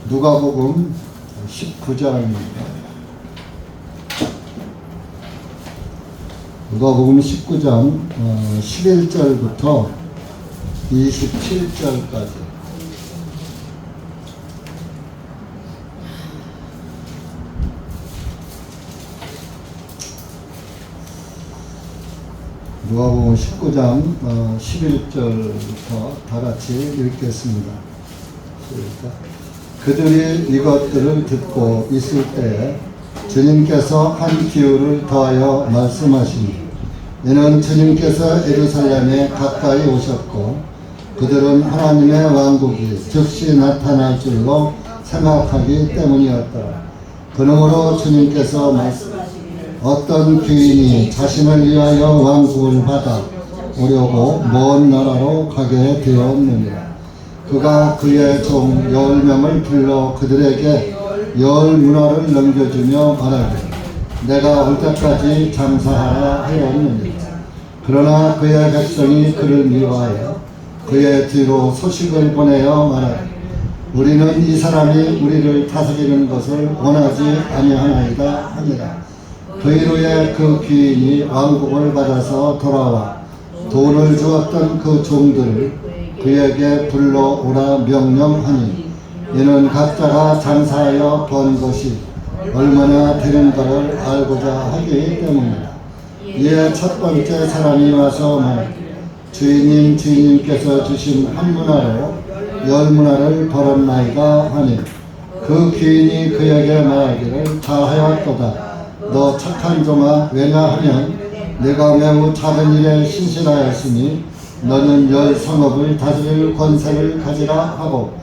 누가복음 19장입니다. 누가복음 19장 11절부터 27절까지. 누가복음 19장 11절부터 다 같이 읽겠습니다. 그들이 이것들을 듣고 있을 때에 주님께서 한 비유를 더하여 말씀하시니, 이는 주님께서 예루살렘에 가까이 오셨고 그들은 하나님의 왕국이 즉시 나타날 줄로 생각하기 때문이었더라. 그러므로 주님께서 말씀하시기를, 어떤 귀인이 자신을 위하여 왕국을 받아 오려고 먼 나라로 가게 되었느니라. 그가 그의 종 10명을 불러 그들에게 10문화를 넘겨주며 말하기를, 내가 올 때까지 장사하라 하였느니라. 그러나 그의 백성이 그를 미워하여 그의 뒤로 소식을 보내어 말하기를, 우리는 이 사람이 우리를 다스리는 것을 원하지 아니하나이다 하니라. 그 이후에 그 귀인이 왕국을 받아서 돌아와 돈을 주었던 그 종들을 그에게 불러오라 명령하니, 이는 각자가 장사하여 번 것이 얼마나 되는가를 알고자 하기 때문이다. 이에 첫 번째 사람이 와서 말하기를, 주인님께서 주신 한 문화로 10문화를 벌었나이다 하니, 그 귀인이 그에게 말하기를, 잘하였도다. 너 착한 종아, 왜냐하면 내가 매우 작은 일에 신실하였으니 너는 10성읍을 다스릴 권세를 가지라 하고,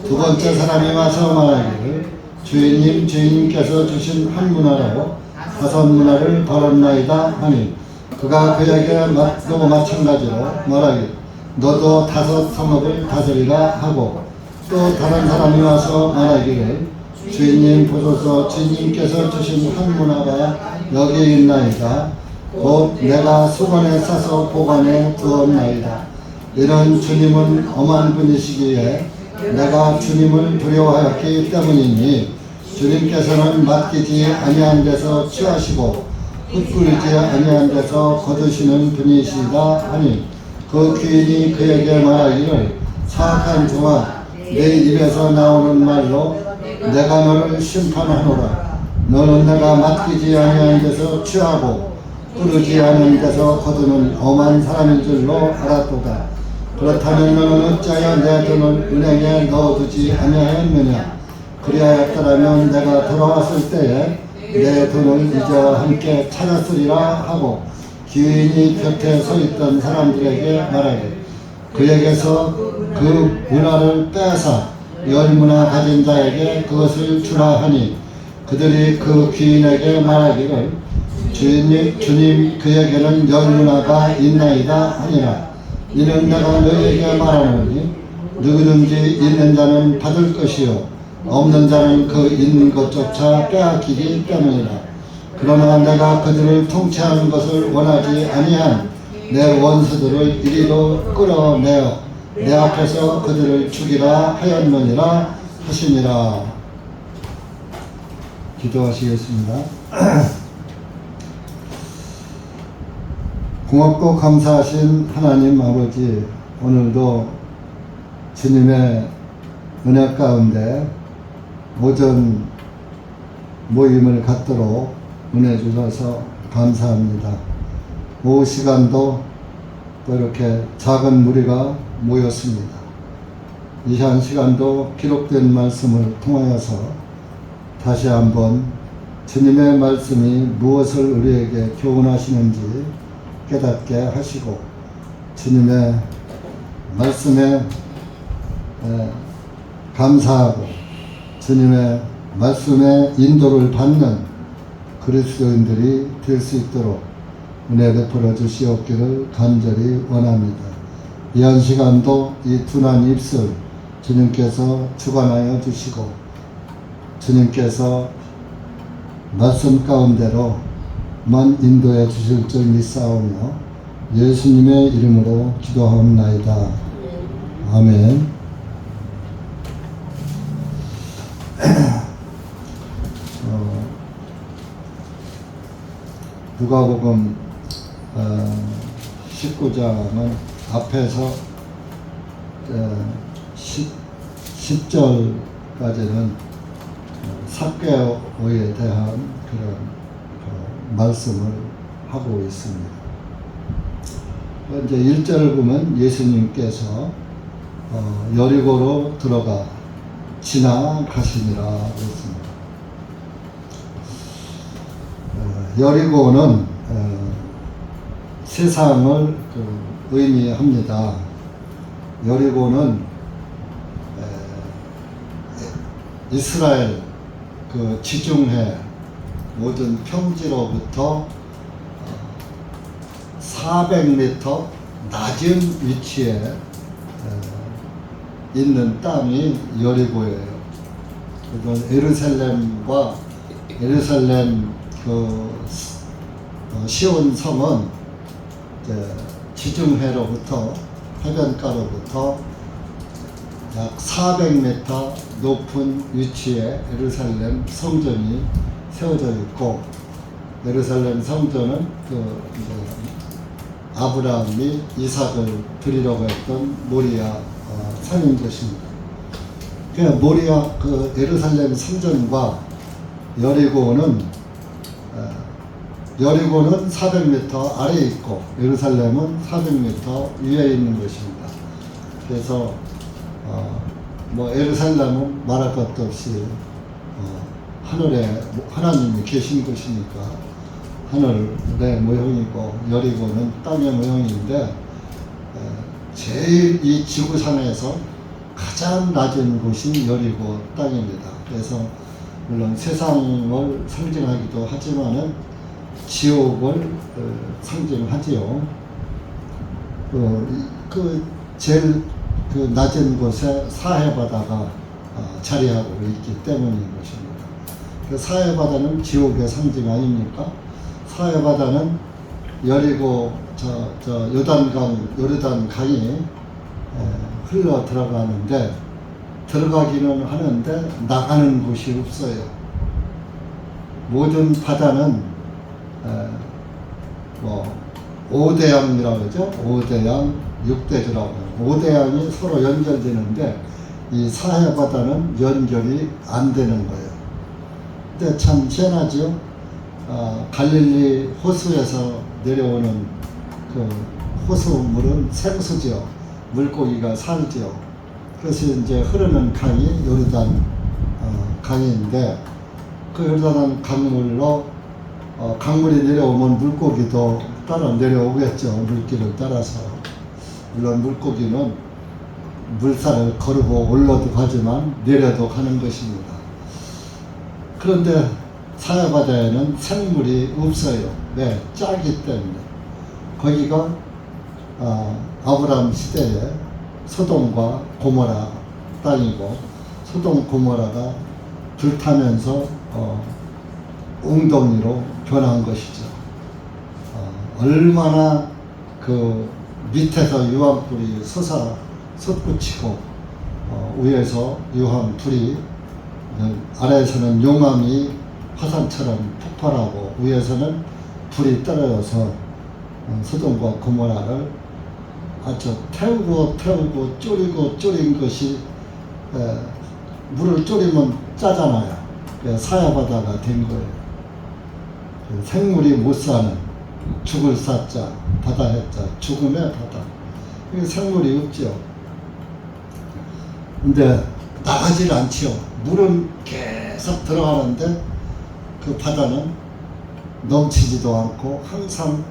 두 번째 사람이 와서 말하기를, 주인님께서 주신 한 문화로 5문화를 벌었나이다 하니, 그가 그에게 또 마찬가지로 말하기를, 너도 5성읍을 다스리라 하고, 또 다른 사람이 와서 말하기를, 주인님 보소서, 주인님께서 주신 한 문화가 여기 있나이다. 곧 내가 수건에 싸서 보관해 두었나이다. 이는 주님은 엄한 분이시기에 내가 주님을 두려워하였기 때문이니, 주님께서는 맡기지 아니한 데서 취하시고 흩뿌리지 아니한 데서 거두시는 분이시다 하니, 그 귀인이 그에게 말하기를, 사악한 종아, 내 입에서 나오는 말로 내가 너를 심판하노라. 너는 내가 맡기지 아니한 데서 취하고 뿌르지 않은 데서 거두는 엄한 사람인 줄로 알았도다. 그렇다면 너는 어찌하여 내 돈을 은행에 넣어두지 아니하였느냐? 그리하였더라면 내가 돌아왔을 때에 내 돈을 이제와 함께 찾았으리라 하고, 귀인이 곁에 서 있던 사람들에게 말하기를, 그에게서 그 문화를 빼앗아 10문화 가진 자에게 그것을 주라 하니, 그들이 그 귀인에게 말하기를, 주님 그에게는 10문화가 있나이다 하니라. 이는 내가 너희에게 말하노니, 누구든지 있는 자는 받을 것이요 없는 자는 그 있는 것조차 빼앗기기 때문이라. 그러나 내가 그들을 통치하는 것을 원하지 아니한 내 원수들을 이리로 끌어내어 내 앞에서 그들을 죽이라 하였느니라 하시니라. 기도하시겠습니다. 고맙고 감사하신 하나님 아버지, 오늘도 주님의 은혜 가운데 오전 모임을 갖도록 은혜 주셔서 감사합니다. 오후 시간도 또 이렇게 작은 무리가 모였습니다. 이 시간도 기록된 말씀을 통하여서 다시 한번 주님의 말씀이 무엇을 우리에게 교훈하시는지 깨닫게 하시고, 주님의 말씀에 감사하고 주님의 말씀에 인도를 받는 그리스도인들이 될 수 있도록 은혜 베풀어 주시옵기를 간절히 원합니다. 이한 시간도 이 둔한 입술 주님께서 주관하여 주시고, 주님께서 말씀 가운데로만 인도해 주실 줄 믿사오며, 예수님의 이름으로 기도하옵나이다. 아멘. 누가복음 19장은 앞에서 10절까지는 삭개오에 대한 그런 말씀을 하고 있습니다. 이제 1절을 보면 예수님께서 여리고로 들어가 지나가시니라 했습니다. 여리고는 세상을 의미합니다. 여리고는 이스라엘 지중해 모든 평지로부터 400m 낮은 위치에 있는 땅이 여리고예요. 그래서 예루살렘과 예루살렘 시온 성은 지중해로부터 해변가로부터 약 400m 높은 위치에 예루살렘 성전이 세워져 있고, 예루살렘 성전은 아브라함이 이삭을 드리려고 했던 모리아 산인 것입니다. 모리아 예루살렘 성전과 여리고는 400m 아래에 있고 예루살렘은 400m 위에 있는 것입니다. 그래서 예루살렘은 말할 것도 없이 하늘에 하나님이 계신 곳이니까 하늘의 모형이고, 여리고는 땅의 모형인데 제일 이 지구상에서 가장 낮은 곳이 여리고 땅입니다. 그래서 물론 세상을 상징하기도 하지만은 지옥을 상징하지요. 제일 낮은 곳에 사해바다가 자리하고 있기 때문인 것입니다. 사해바다는 지옥의 상징 아닙니까? 사해바다는 여리고 요단강이 흘러 들어가는데, 들어가기는 하는데 나가는 곳이 없어요. 모든 바다는 5대양이라고 그러죠. 5대양, 6대주라고. 5대양이 서로 연결되는데 이 사해바다는 연결이 안 되는 거예요. 근데 참 희한하죠. 갈릴리 호수에서 내려오는 호수물은 생수죠. 물고기가 살죠. 그래서 이제 흐르는 강이 요르단 강인데, 그 요르단 강물로 강물이 내려오면 물고기도 따라 내려오겠죠. 물길을 따라서. 물론 물고기는 물살을 거르고 올라도 가지만 내려도 가는 것입니다. 그런데 사해바다에는 생물이 없어요. 왜? 짜기 때문에. 거기가 아브라함 시대에 소돔과 고모라 땅이고, 소돔 고모라가 불타면서 웅덩이로 변한 것이죠. 얼마나 밑에서 유황불이 솟구치고 위에서 유황불이, 아래에서는 용암이 화산처럼 폭발하고 위에서는 불이 떨어져서 소돔과 고모라를 아주 태우고 졸인 것이, 물을 졸이면 짜잖아요. 사해바다가 된 거예요. 생물이 못 사는, 죽을 사자, 바다 해자, 죽음의 바다. 이게 생물이 없죠. 근데 나가질 않지요. 물은 계속 들어가는데 그 바다는 넘치지도 않고 항상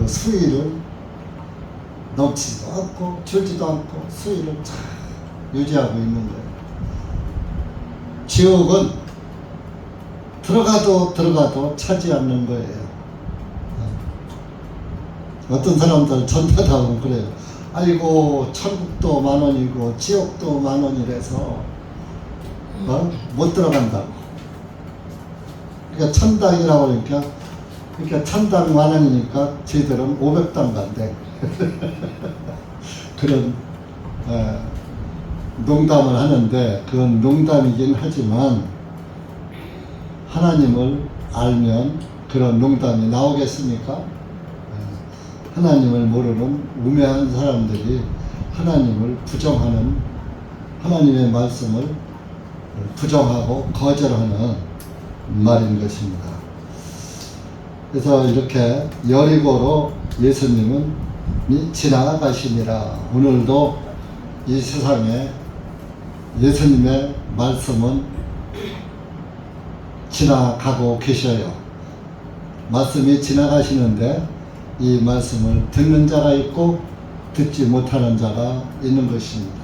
수위를 넘치지도 않고 줄지도 않고 수위를 잘 유지하고 있는 거예요. 지옥은 들어가도 차지 않는 거예요. 어떤 사람들 전파하고 그래요. 아이고, 천국도 10,000원이고 지옥도 10,000원이라서 못 들어간다고. 그러니까 천당이라고 그러니까 그러니까 1000당 만원이니까 저희들은 500당 간대. 그런 농담을 하는데 그건 농담이긴 하지만 하나님을 알면 그런 농담이 나오겠습니까? 하나님을 모르는 우매한 사람들이 하나님을 부정하는, 하나님의 말씀을 부정하고 거절하는 말인 것입니다. 그래서 이렇게 여리고로 예수님은 지나가시니라. 오늘도 이 세상에 예수님의 말씀은 지나가고 계셔요. 말씀이 지나가시는데 이 말씀을 듣는 자가 있고 듣지 못하는 자가 있는 것입니다.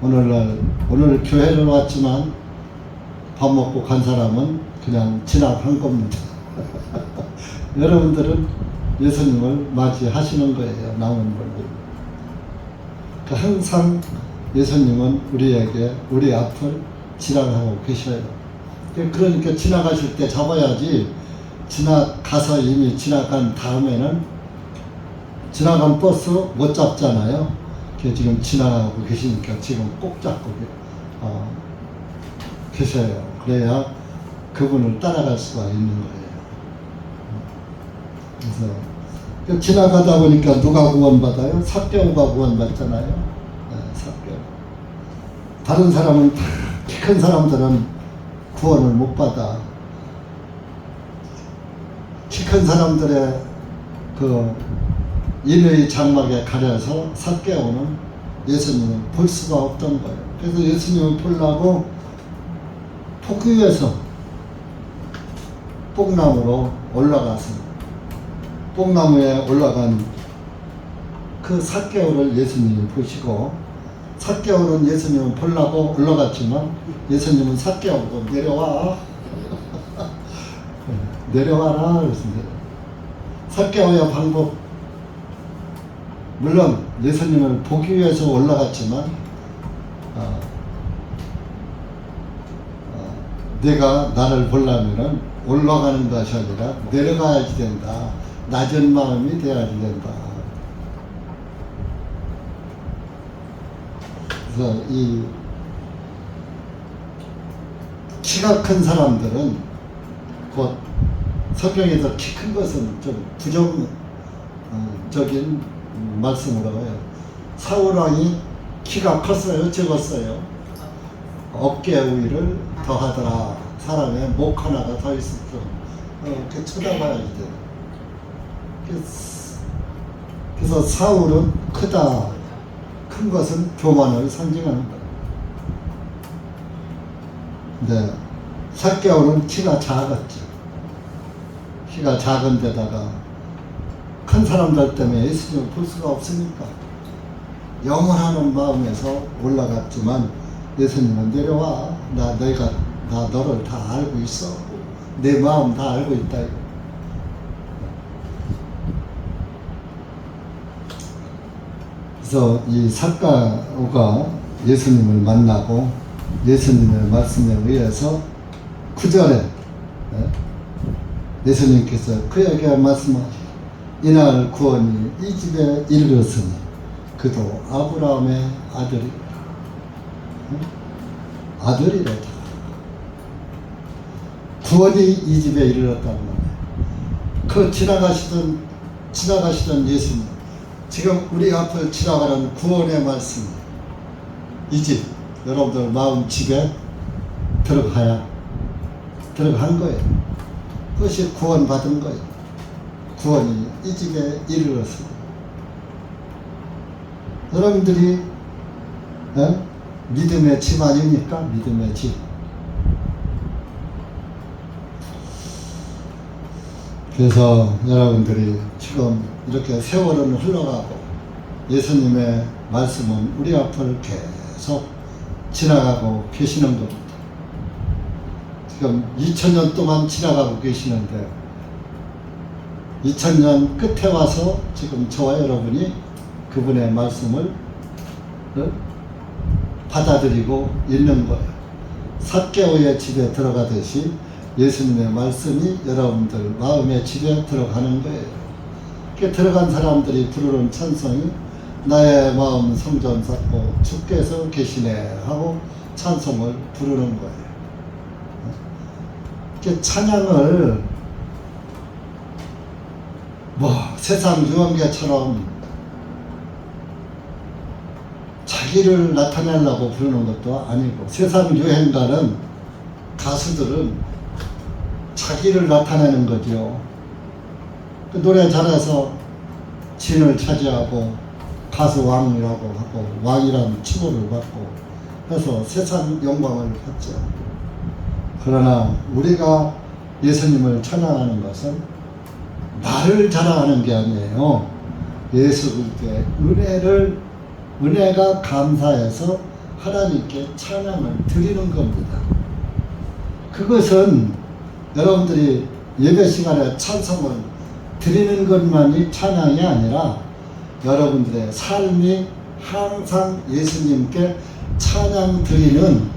오늘 교회를 왔지만 밥 먹고 간 사람은 그냥 지나간 겁니다. 여러분들은 예수님을 맞이하시는 거예요. 남은 분들. 항상 예수님은 우리에게 우리 앞을 지나가고 계셔요. 그러니까 지나가실 때 잡아야지. 지나가서 이미 지나간 다음에는 지나간 버스 못 잡잖아요. 지금 지나가고 계시니까 지금 꼭 잡고 계셔요. 그래야 그분을 따라갈 수가 있는 거예요. 그래서 지나가다 보니까 누가 구원받아요? 삭개오가 구원받잖아요. 삭개오. 다른 사람은 키 큰 사람들은 구원을 못 받아. 키 큰 사람들의 그 인의 장막에 가려서 삭개오는 예수님을 볼 수가 없던 거예요. 그래서 예수님을 보려고 폭위에서 뽕나무로 올라가서 뽕나무에 올라간 그 삭개오를 예수님이 보시고, 삭개오는 예수님을 보려고 올라갔지만 예수님은 삭개오고 내려와 내려와라 그랬습니다. 삭개오의 방법, 물론 예수님을 보기 위해서 올라갔지만 내가 나를 보려면 올라가는 것이 아니라 내려가야지 된다. 낮은 마음이 되어야지 된다. 그래서 이 키가 큰 사람들은 곧 성경에서 키 큰 것은 좀 부정적인 말씀으로 해요. 사울왕이 키가 컸어요? 적었어요? 어깨 위를 더하더라. 사람의 목 하나가 더 있을 줄 이렇게 쳐다봐야지 돼요. 그래서 사울은 크다. 큰 것은 교만을 상징하는 거예요. 근데 삭개오는 키가 작았죠. 키가 작은 데다가 큰 사람들 때문에 예수님을 볼 수가 없으니까 영원하는 마음에서 올라갔지만 예수님은 내려와. 나 너를 다 알고 있어. 내 마음 다 알고 있다. 그래서 이 삭개오가 예수님을 만나고 예수님의 말씀에 의해서 9절에 예수님께서 그에게 말씀하시고 이날 구원이 이 집에 이르렀으니 그도 아브라함의 아들이로다. 구원이 이 집에 이르렀단 말이에요. 그 지나가시던 예수님, 지금 우리 앞을 지나가는 구원의 말씀, 이 집, 여러분들 마음 집에 들어간 거예요. 그것이 구원받은 거예요. 구원이 이 집에 이르렀습니다. 여러분들이 믿음의 집 아닙니까? 믿음의 집. 그래서 여러분들이 지금 이렇게 세월은 흘러가고 예수님의 말씀은 우리 앞을 계속 지나가고 계시는 겁니다. 지금 2000년 동안 지나가고 계시는데 2000년 끝에 와서 지금 저와 여러분이 그분의 말씀을 받아들이고 있는 거예요. 삭개오의 집에 들어가듯이 예수님의 말씀이 여러분들 마음의 집에 들어가는 거예요. 그 들어간 사람들이 부르는 찬송이 나의 마음 성전 쌓고 주께서 계시네 하고 찬송을 부르는 거예요. 그 찬양을 세상 유언가처럼 자기를 나타내려고 부르는 것도 아니고, 세상 유행가는 가수들은 자기를 나타내는 거죠. 그 노래 잘해서 진을 차지하고 가수 왕이라고 하고 왕이라는 칭호를 받고 해서 세상 영광을 받죠. 그러나 우리가 예수님을 찬양하는 것은 나를 자랑하는 게 아니에요. 예수 그리스도의 은혜가 감사해서 하나님께 찬양을 드리는 겁니다. 그것은 여러분들이 예배 시간에 찬송을 드리는 것만이 찬양이 아니라 여러분들의 삶이 항상 예수님께 찬양 드리는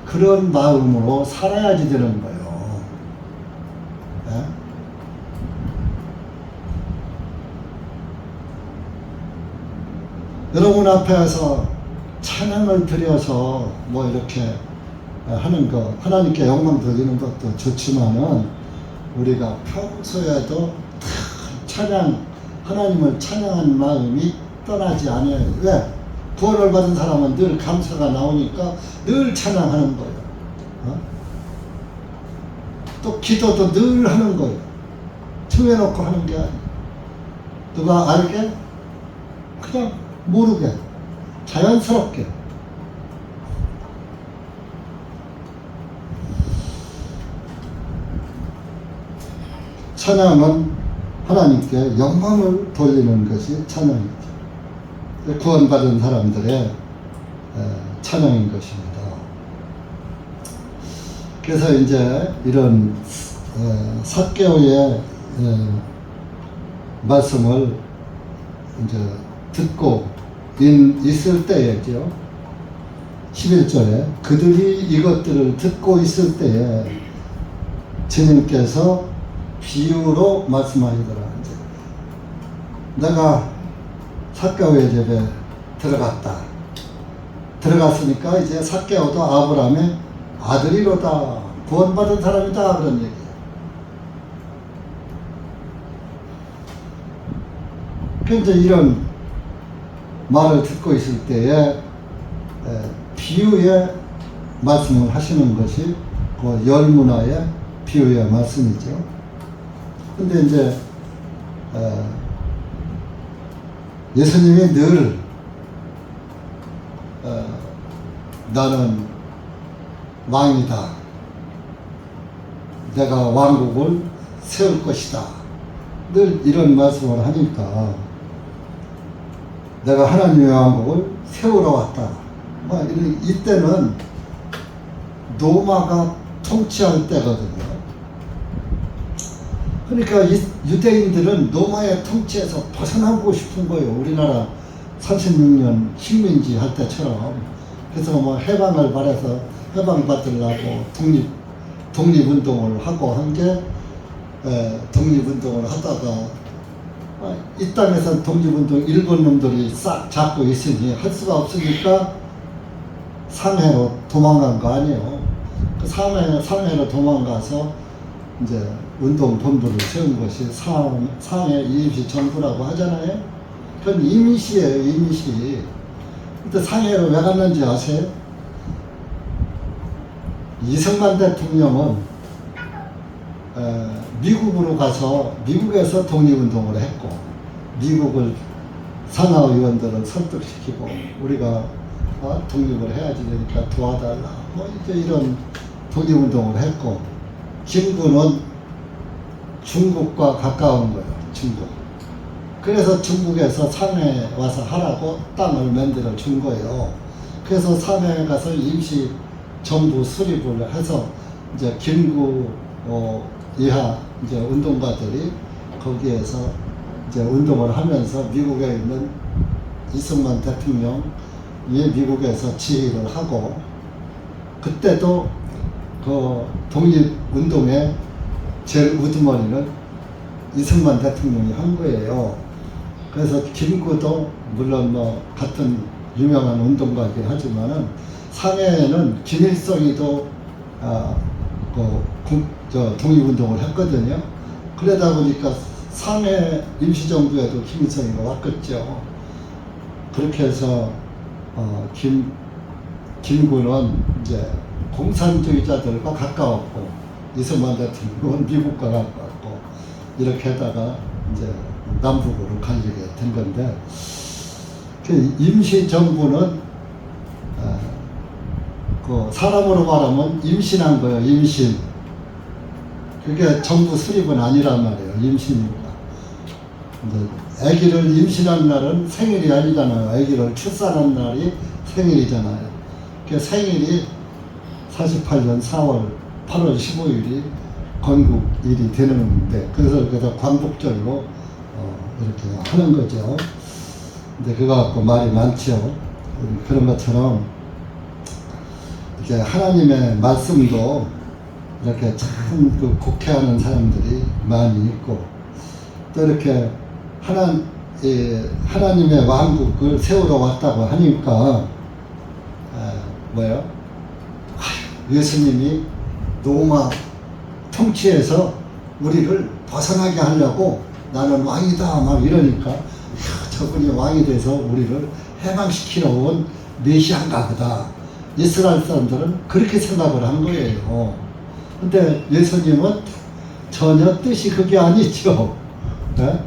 그런 마음으로 살아야지 되는 거예요. 네? 여러분 앞에서 찬양을 드려서 이렇게 하는 거, 하나님께 영광 드리는 것도 좋지만은 우리가 평소에도 찬양, 하나님을 찬양하는 마음이 떠나지 않아요. 왜? 구원을 받은 사람은 늘 감사가 나오니까 늘 찬양하는 거예요. 또 기도도 늘 하는 거예요. 틈에놓고 하는 게 아니에요. 누가 알게? 그냥 모르게, 자연스럽게. 찬양은 하나님께 영광을 돌리는 것이 찬양이죠. 구원받은 사람들의 찬양인 것입니다. 그래서 이제 이런 삭개오의 말씀을 이제 듣고 있을 때에죠. 11절에 그들이 이것들을 듣고 있을 때에 주님께서 비유로 말씀하시더라. 이제 내가 삭개오의 집에 들어갔다. 들어갔으니까 이제 삭개오도 아브라함의 아들이로다. 구원받은 사람이다. 그런 얘기예요. 그런데 이런 말을 듣고 있을 때에 비유의 말씀을 하시는 것이 그 열문화의 비유의 말씀이죠. 근데 이제 예수님이 늘 나는 왕이다. 내가 왕국을 세울 것이다. 늘 이런 말씀을 하니까 내가 하나님의 왕국을 세우러 왔다. 이때는 로마가 통치할 때거든요. 그러니까 유대인들은 로마의 통치에서 벗어나고 싶은 거예요. 우리나라 36년 식민지 할 때처럼. 그래서 해방을 바라서 해방받으려고 독립운동을 하고 한 게, 독립운동을 하다가 이 땅에서 독립운동 일본 놈들이 싹 잡고 있으니 할 수가 없으니까 상해로 도망간 거 아니에요. 그 상해로 도망가서 이제 운동본부를 세운 것이 상해 임시 정부라고 하잖아요. 그건 임시예요, 임시. 근데 상해로 왜 갔는지 아세요? 이승만 대통령은 미국으로 가서 미국에서 독립운동을 했고, 미국을 산하의원들을 설득시키고 우리가 독립을 해야지 되니까 도와달라. 이제 이런 독립운동을 했고, 김구는 중국과 가까운 거예요. 중국. 그래서 중국에서 상해에 와서 하라고 땅을 만들어 준 거예요. 그래서 상해에 가서 임시 정부 수립을 해서 이제 김구 이하 이제 운동가들이 거기에서 이제 운동을 하면서 미국에 있는 이승만 대통령이 미국에서 지휘를 하고, 그때도 그 독립운동의 제일 우두머리는 이승만 대통령이 한 거예요. 그래서 김구도 물론 뭐 같은 유명한 운동가이긴 하지만은 상해에는 김일성이도 독립운동을 했거든요. 그러다 보니까 상해 임시정부에도 김일성이가 왔겠죠. 그렇게 해서 김구는 이제 공산주의자들과 가까웠고 이승만 대통령은 미국과 가까웠고 이렇게 하다가 이제 남북으로 갈리게 된 건데 그 임시정부는 그 사람으로 말하면 임신한 거예요. 임신. 그게 정부 수립은 아니란 말이에요. 임신입니다. 이제 아기를 임신한 날은 생일이 아니잖아요. 아기를 출산한 날이 생일이잖아요. 그 생일이 48년 8월 15일이 건국일이 되는데 그래서 광복절로 이렇게 하는 거죠. 근데 그거 갖고 말이 많죠. 그런 것처럼 이제 하나님의 말씀도 이렇게 참 그 곡해하는 사람들이 많이 있고 또 이렇게 하나님의 왕국을 세우러 왔다고 하니까 뭐예요? 예수님이 로마 통치에서 우리를 벗어나게 하려고 나는 왕이다 막 이러니까 저분이 왕이 돼서 우리를 해방시키러 온 메시아인가 보다. 이스라엘 사람들은 그렇게 생각을 한 거예요. 근데 예수님은 전혀 뜻이 그게 아니죠. 네?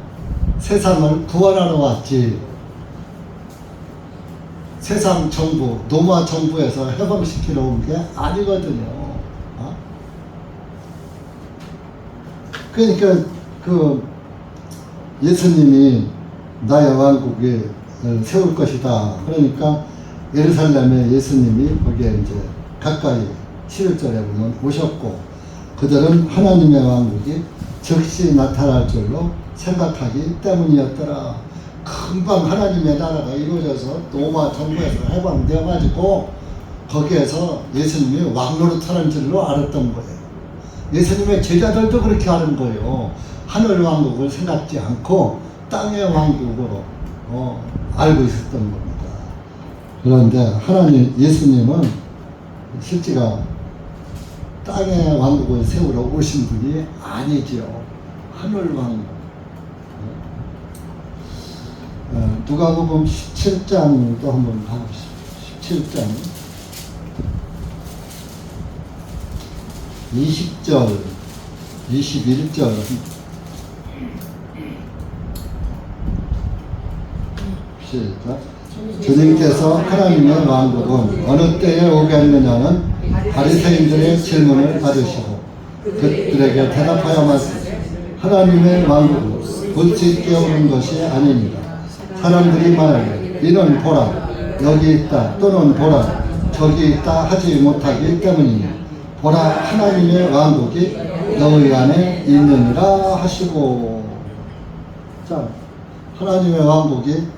세상을 구원하러 왔지. 세상 정부, 로마 정부에서 해방시키러 온 게 아니거든요. 그러니까 그 예수님이 나의 왕국을 세울 것이다. 그러니까 예루살렘에 예수님이 거기에 이제 가까이 11절에 보면 오셨고 그들은 하나님의 왕국이 즉시 나타날 줄로 생각하기 때문이었더라. 금방 하나님의 나라가 이루어져서 로마 정부에서 해방되어 가지고 거기에서 예수님이 왕노릇하는 줄로 알았던 거예요. 예수님의 제자들도 그렇게 하는 거예요. 하늘 왕국을 생각지 않고 땅의 왕국으로 알고 있었던 겁니다. 그런데 예수님은 실제가 땅의 왕국을 세우러 오신 분이 아니죠. 하늘 왕국. 누가복음 17장도 한번 봐봅시다. 17장 20절 21절 시작. 주님께서 하나님의 왕국은 어느 때에 오겠느냐는 바리새인들의 질문을 받으시고 그들에게 대답하여 말씀하시되 하나님의 왕국은 불지 깨우는 것이 아닙니다. 사람들이 말하되 이는 보라 여기 있다 또는 보라 저기 있다 하지 못하기 때문이니 보라 하나님의 왕국이 너희 안에 있느니라 하시고. 자, 하나님의 왕국이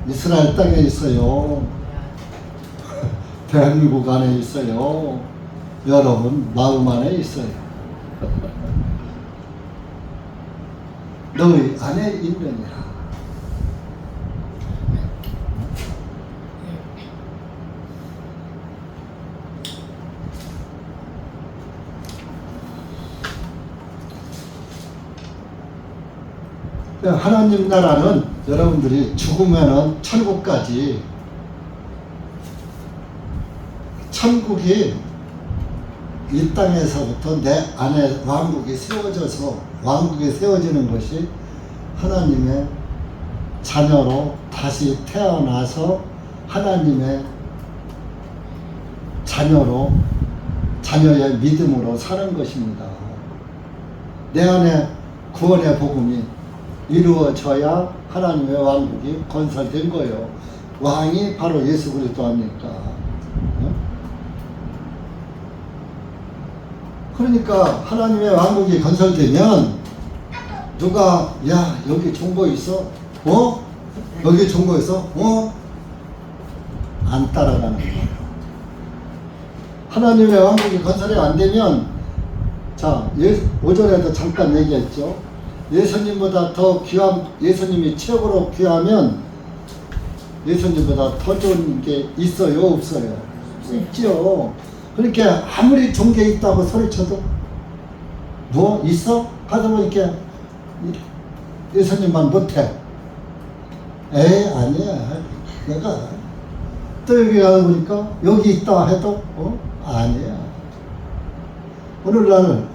이스라엘 땅에 있어요. 대한민국 안에 있어요. 여러분 마음 안에 있어요. 너희 안에 있느니라. 하나님 나라는 여러분들이 죽으면은 천국까지, 천국이 이 땅에서부터 내 안에 왕국이 세워져서 왕국이 세워지는 것이 하나님의 자녀로 다시 태어나서 하나님의 자녀로, 자녀의 믿음으로 사는 것입니다. 내 안에 구원의 복음이 이루어져야 하나님의 왕국이 건설된 거예요. 왕이 바로 예수 그리스도 아닙니까? 그러니까 하나님의 왕국이 건설되면 누가 야 여기 좋은 거 있어? 여기 좋은 거 있어? 안 따라가는 거예요. 하나님의 왕국이 건설이 안 되면, 자, 오전에도 잠깐 얘기했죠. 예수님보다 더 귀한, 예수님이 최고로 귀하면 예수님보다 더 좋은 게 있어요, 없어요? 있죠. 그러니까 아무리 좋은 게 있다고 소리쳐도 뭐 있어? 가서 보니까 예수님만 못해. 에이, 아니야. 내가 또 여기 가서 보니까 여기 있다 해도 아니야. 오늘날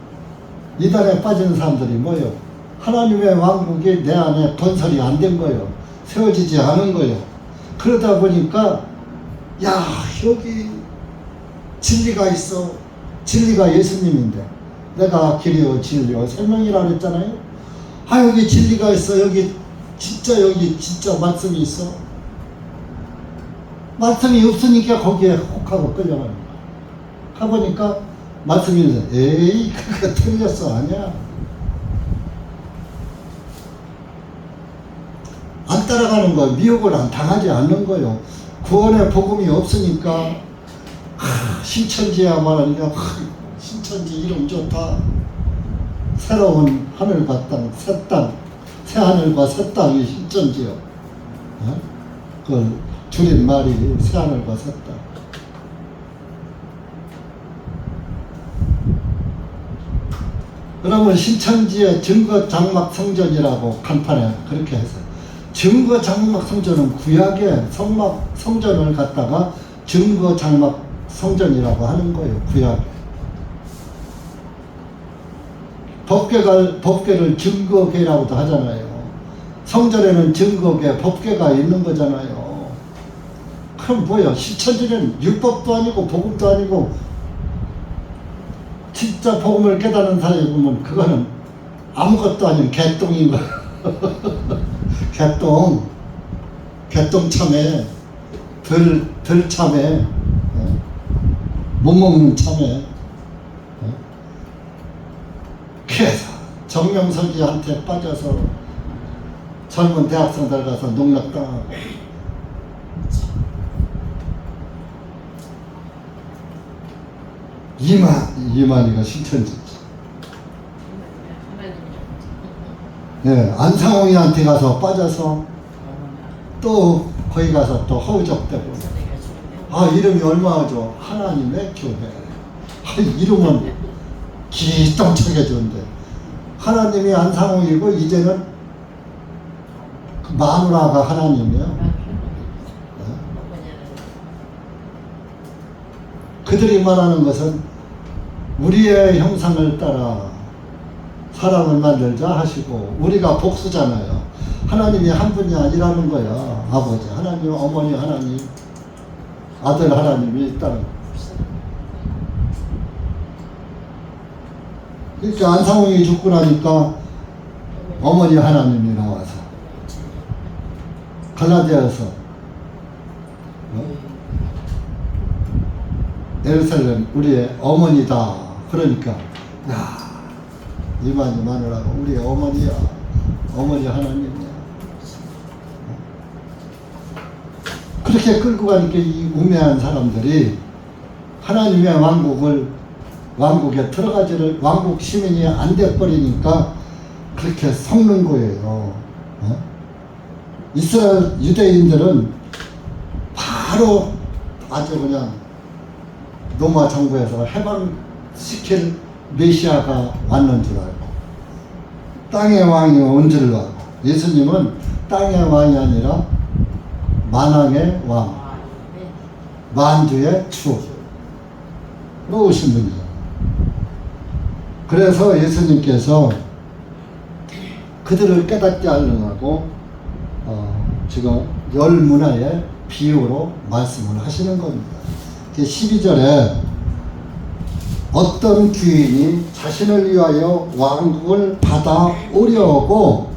이단에 빠지는 사람들이 뭐예요? 하나님의 왕국이 내 안에 건설이 안 된 거예요. 세워지지 않은 거예요. 그러다 보니까 야, 여기 진리가 있어. 진리가 예수님인데 내가 길이요 진리요 생명이라 그랬잖아요. 아, 여기 진리가 있어. 여기 진짜 말씀이 있어. 말씀이 없으니까 거기에 혹하고 끌려가는 거야. 가보니까 말씀이 있어. 에이, 그거 틀렸어. 아니야. 안 따라가는 거예요. 미혹을 안 당하지 않는 거예요. 구원의 복음이 없으니까 신천지야 말하니까 신천지 이름 좋다. 새로운 하늘과 땅, 새 땅, 새 하늘과 새 땅이 신천지요. 그 줄임말이 새 하늘과 새 땅. 그러면 신천지의 증거 장막 성전이라고 간판에 그렇게 했어요. 증거 장막 성전은 구약의 성전을 갖다가 증거 장막 성전이라고 하는 거예요. 구약에. 법궤를 증거궤라고도 하잖아요. 성전에는 증거궤, 법궤가 있는 거잖아요. 그럼 뭐예요? 신천지는 율법도 아니고 복음도 아니고 진짜 복음을 깨닫는 사람이 보면 그거는 아무것도 아닌 개똥인 거예요. 개똥 참외, 덜 참외, 못 먹는 참외. 그래서 정명석이한테 빠져서 젊은 대학생들 가서 농락당하고 이만희가 신천지지. 네, 안상홍이한테 가서 빠져서 또 거기 가서 또 허우적대고. 아, 이름이 얼마나 좋아. 하나님의 교회. 아, 이름은 기똥차게 좋은데. 하나님이 안상홍이고 이제는 그 마누라가 하나님이에요. 네. 그들이 말하는 것은 우리의 형상을 따라 사람을 만들자 하시고 우리가 복수잖아요. 하나님이 한 분이 아니라는 거야. 아버지 하나님, 어머니 하나님, 아들 하나님이 있다는 거야. 그러니까 안상홍이 죽고 나니까 어머니 하나님이 나와서 갈라디아서 예루살렘 우리의 어머니다. 그러니까 야, 이만희 마누라가 우리의 어머니야. 어머니 하나님이야. 그렇게 끌고 가니까 이 우매한 사람들이 하나님의 왕국에 들어가지를 왕국 시민이 안 돼버리니까 그렇게 속는 거예요. 이스라엘 유대인들은 바로 아주 그냥 로마 정부에서 해방시킬 메시아가 왔는 줄 알고 땅의 왕이 온 줄 알고 예수님은 땅의 왕이 아니라 만왕의 왕, 만주의 주로 오신 분이죠. 그래서 예수님께서 그들을 깨닫게 하려고 지금 10문화의 비유로 말씀을 하시는 겁니다. 12절에 어떤 귀인이 자신을 위하여 왕국을 받아오려고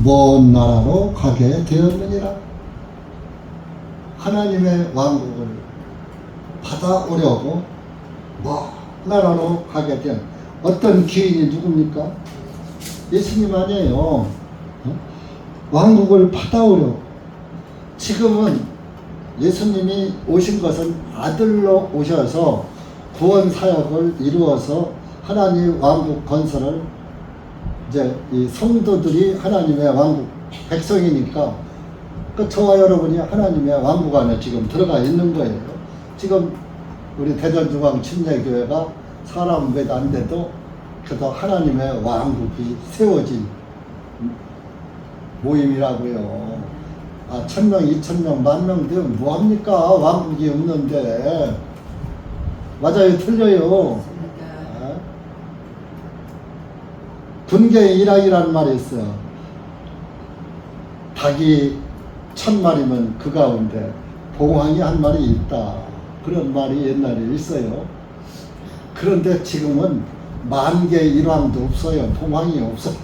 먼 나라로 가게 되었느니라. 하나님의 왕국을 받아오려고 먼 나라로 가게 된 어떤 귀인이 누굽니까? 예수님 아니에요. 왕국을 받아오려고. 지금은 예수님이 오신 것은 아들로 오셔서 구원 사역을 이루어서 하나님 왕국 건설을 이제 이 성도들이 하나님의 왕국 백성이니까 그 저와 여러분이 하나님의 왕국 안에 지금 들어가 있는 거예요. 지금 우리 대전중앙 침례교회가 사람 몇 안 돼도 그래도 하나님의 왕국이 세워진 모임이라고요. 아, 1000명, 2000명, 10,000명 되면 뭐합니까? 왕국이 없는데. 맞아요, 틀려요. 아? 분계의 일학이라는 말이 있어요. 닭이 1000마리면 그 가운데 봉황이 한 마리 있다. 그런 말이 옛날에 있어요. 그런데 지금은 10,000개 일왕도 없어요. 봉황이 없어요.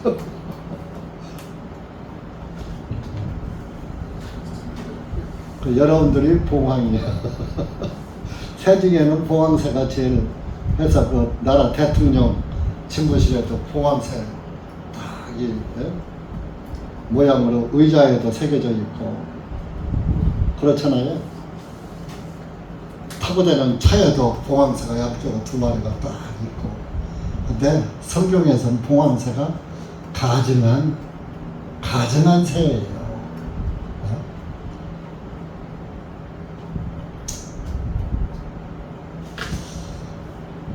그 여러분들이 봉황이에요. 새 중에는 봉황새가 제일 해서 그 나라 대통령 집무실에도 봉황새 딱 이 모양으로 의자에도 새겨져 있고 그렇잖아요. 타고 다니는 차에도 봉황새가 양쪽에 2마리가 딱 있고. 근데 성경에서는 봉황새가 가증한 새예요.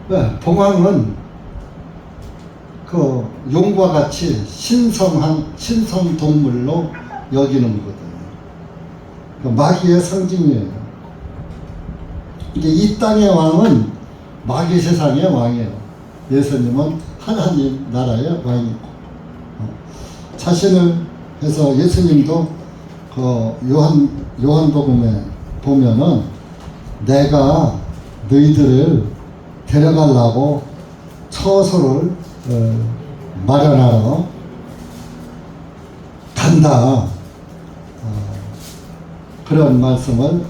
네, 봉황은 그 용과 같이 신성 동물로 여기는 거거든요. 그 마귀의 상징이에요. 이제 이 땅의 왕은 마귀 세상의 왕이에요. 예수님은 하나님 나라의 왕이고. 자신을 해서 예수님도 그 요한복음에 보면은 내가 너희들을 데려가려고 처소를 마련하러 간다. 그런 말씀을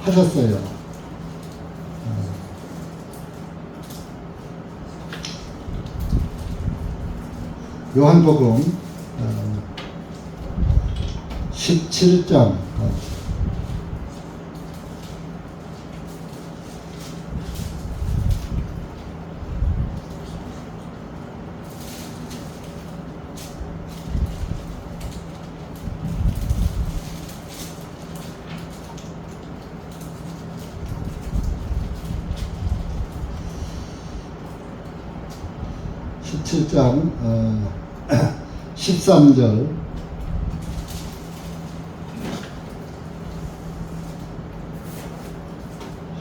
하셨어요. 요한복음 17장 17장 13절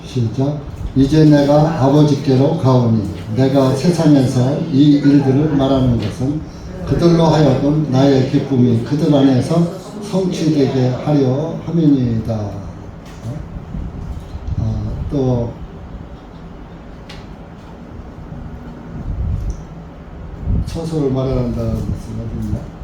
시작. 이제 내가 아버지께로 가오니 내가 세상에서 이 일들을 말하는 것은 그들로 하여금 나의 기쁨이 그들 안에서 성취되게 하려 함이니이다. 또 처소를 말한다는 것은 어디냐?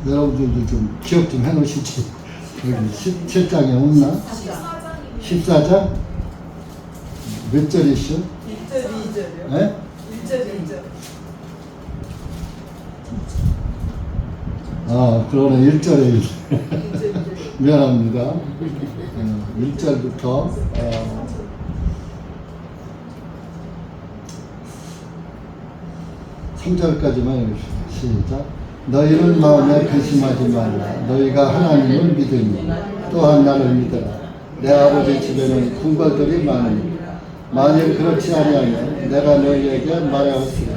여러분들도 좀 기억 좀 해놓으시지. 여기 17장에 없나? 14장? 몇 절이시오? 1절, 2절이요? 네? 1절, 2절. 아, 그러네. 1절에 1절, 2절. 미안합니다. 1절부터 3절까지만 시작. 너희는 마음에 근심하지 말라. 너희가 하나님을 믿으니 또한 나를 믿어라. 내 아버지 집에는 궁궐들이 많으니 만일 그렇지 아니하면 내가 너희에게 말하였으리.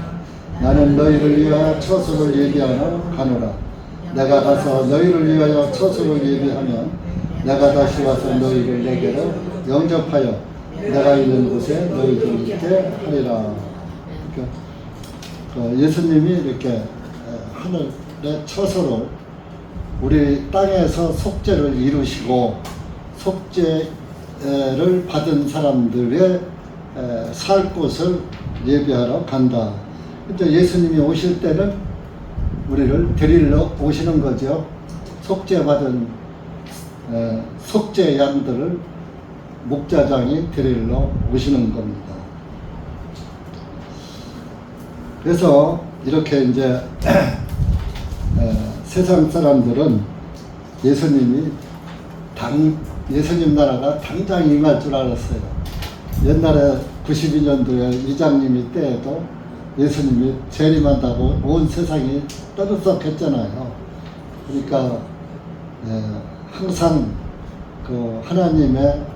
나는 너희를 위하여 처소를 예비하러 가노라. 내가 가서 너희를 위하여 처소를 예비하면 내가 다시 와서 너희를 내게로 영접하여 내가 있는 곳에 너희들 있게 하리라. 예수님이 이렇게 하늘의 처소를 우리 땅에서 속죄를 이루시고 속죄를 받은 사람들의 살 곳을 예비하러 간다. 근데 예수님이 오실 때는 우리를 데리러 오시는 거죠. 속죄받은 속죄 양들을 목자장이 데리러 오시는 겁니다. 그래서 이렇게 이제 세상 사람들은 예수님 나라가 당장 임할 줄 알았어요. 옛날에 92년도에 이장님이 때에도 예수님이 재림한다고 온 세상이 떠들썩했잖아요. 그러니까 항상 그 하나님의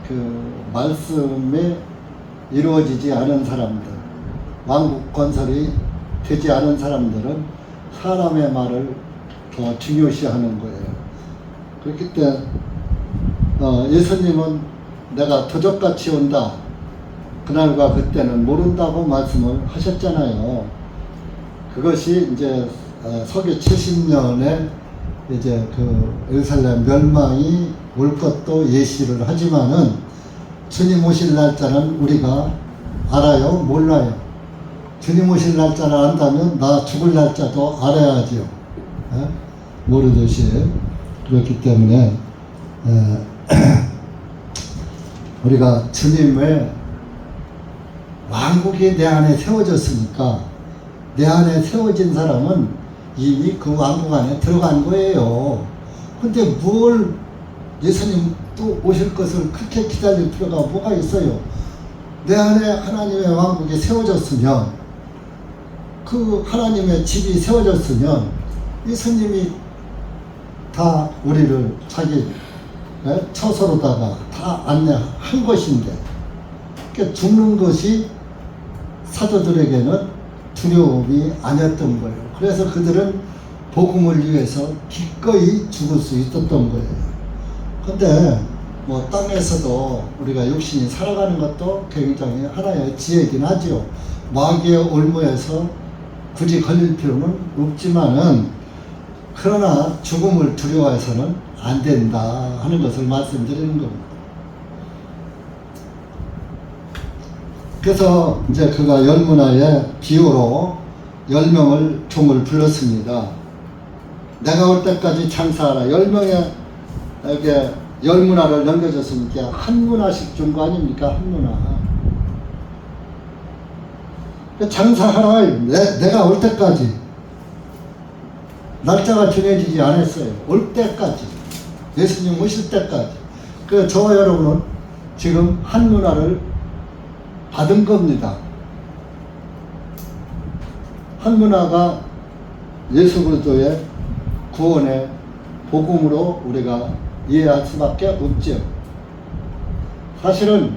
그 말씀이 이루어지지 않은 사람들, 왕국 건설이 되지 않은 사람들은 사람의 말을 더 중요시하는 거예요. 그렇기 때문에 예수님은 내가 도적같이 온다. 그날과 그때는 모른다고 말씀을 하셨잖아요. 그것이 이제 서기 70년에 이제 그 예루살렘 멸망이 올 것도 예시를 하지만은 주님 오실 날짜는 우리가 알아요? 몰라요? 주님 오실 날짜를 안다면 나 죽을 날짜도 알아야죠. 모르듯이. 그렇기 때문에 우리가 주님의 왕국이 내 안에 세워졌으니까 내 안에 세워진 사람은 이미 그 왕국 안에 들어간 거예요. 근데 뭘 예수님 또 오실 것을 그렇게 기다릴 필요가 뭐가 있어요? 내 안에 하나님의 왕국이 세워졌으면, 그 하나님의 집이 세워졌으면 예수님이 다 우리를 자기 처소로다가 다 안내한 것인데, 그러니까 죽는 것이 사도들에게는 두려움이 아니었던 거예요. 그래서 그들은 복음을 위해서 기꺼이 죽을 수 있었던 거예요. 근데 뭐 땅에서도 우리가 육신이 살아가는 것도 굉장히 하나의 지혜이긴 하죠. 마귀의 올무에서 굳이 걸릴 필요는 없지만은, 그러나 죽음을 두려워해서는 안 된다 하는 것을 말씀드리는 겁니다. 그래서 이제 그가 열문화의 비유로 10명을 종을 불렀습니다. 내가 올 때까지 장사하라. 10명에게 열문화를 넘겨줬으니까 한 문화씩 준 거 아닙니까? 한 문화. 장사하라. 내가 올 때까지. 날짜가 정해지지 않았어요. 올 때까지. 예수님 오실 때까지. 그래서 저와 여러분은 지금 한 문화를 받은 겁니다. 한 문화가 예수 그리스도의 구원의 복음으로 우리가 이해할 수밖에 없죠. 사실은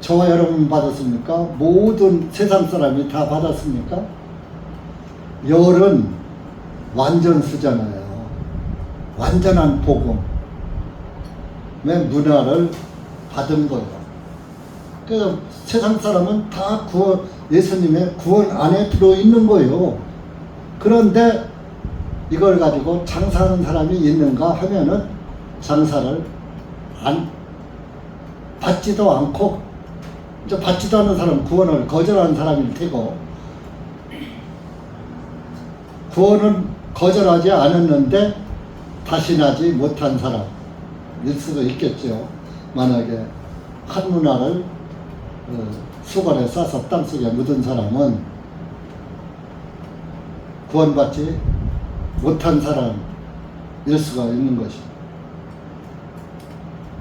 저와 여러분 받았습니까? 모든 세상 사람이 다 받았습니까? 열은 완전수잖아요. 완전한 복음의 문화를 받은 거예요. 그래서 세상 사람은 다 예수님의 구원 안에 들어있는 거예요. 그런데 이걸 가지고 장사하는 사람이 있는가 하면은 장사를 받지도 않고, 이제 받지도 않는 사람, 구원을 거절하는 사람일 테고, 구원은 거절하지 않았는데 다신하지 못한 사람일 수도 있겠죠. 만약에 한 문화를 수건에 싸서 땅속에 묻은 사람은 구원받지 못한 사람일 수가 있는 것이죠.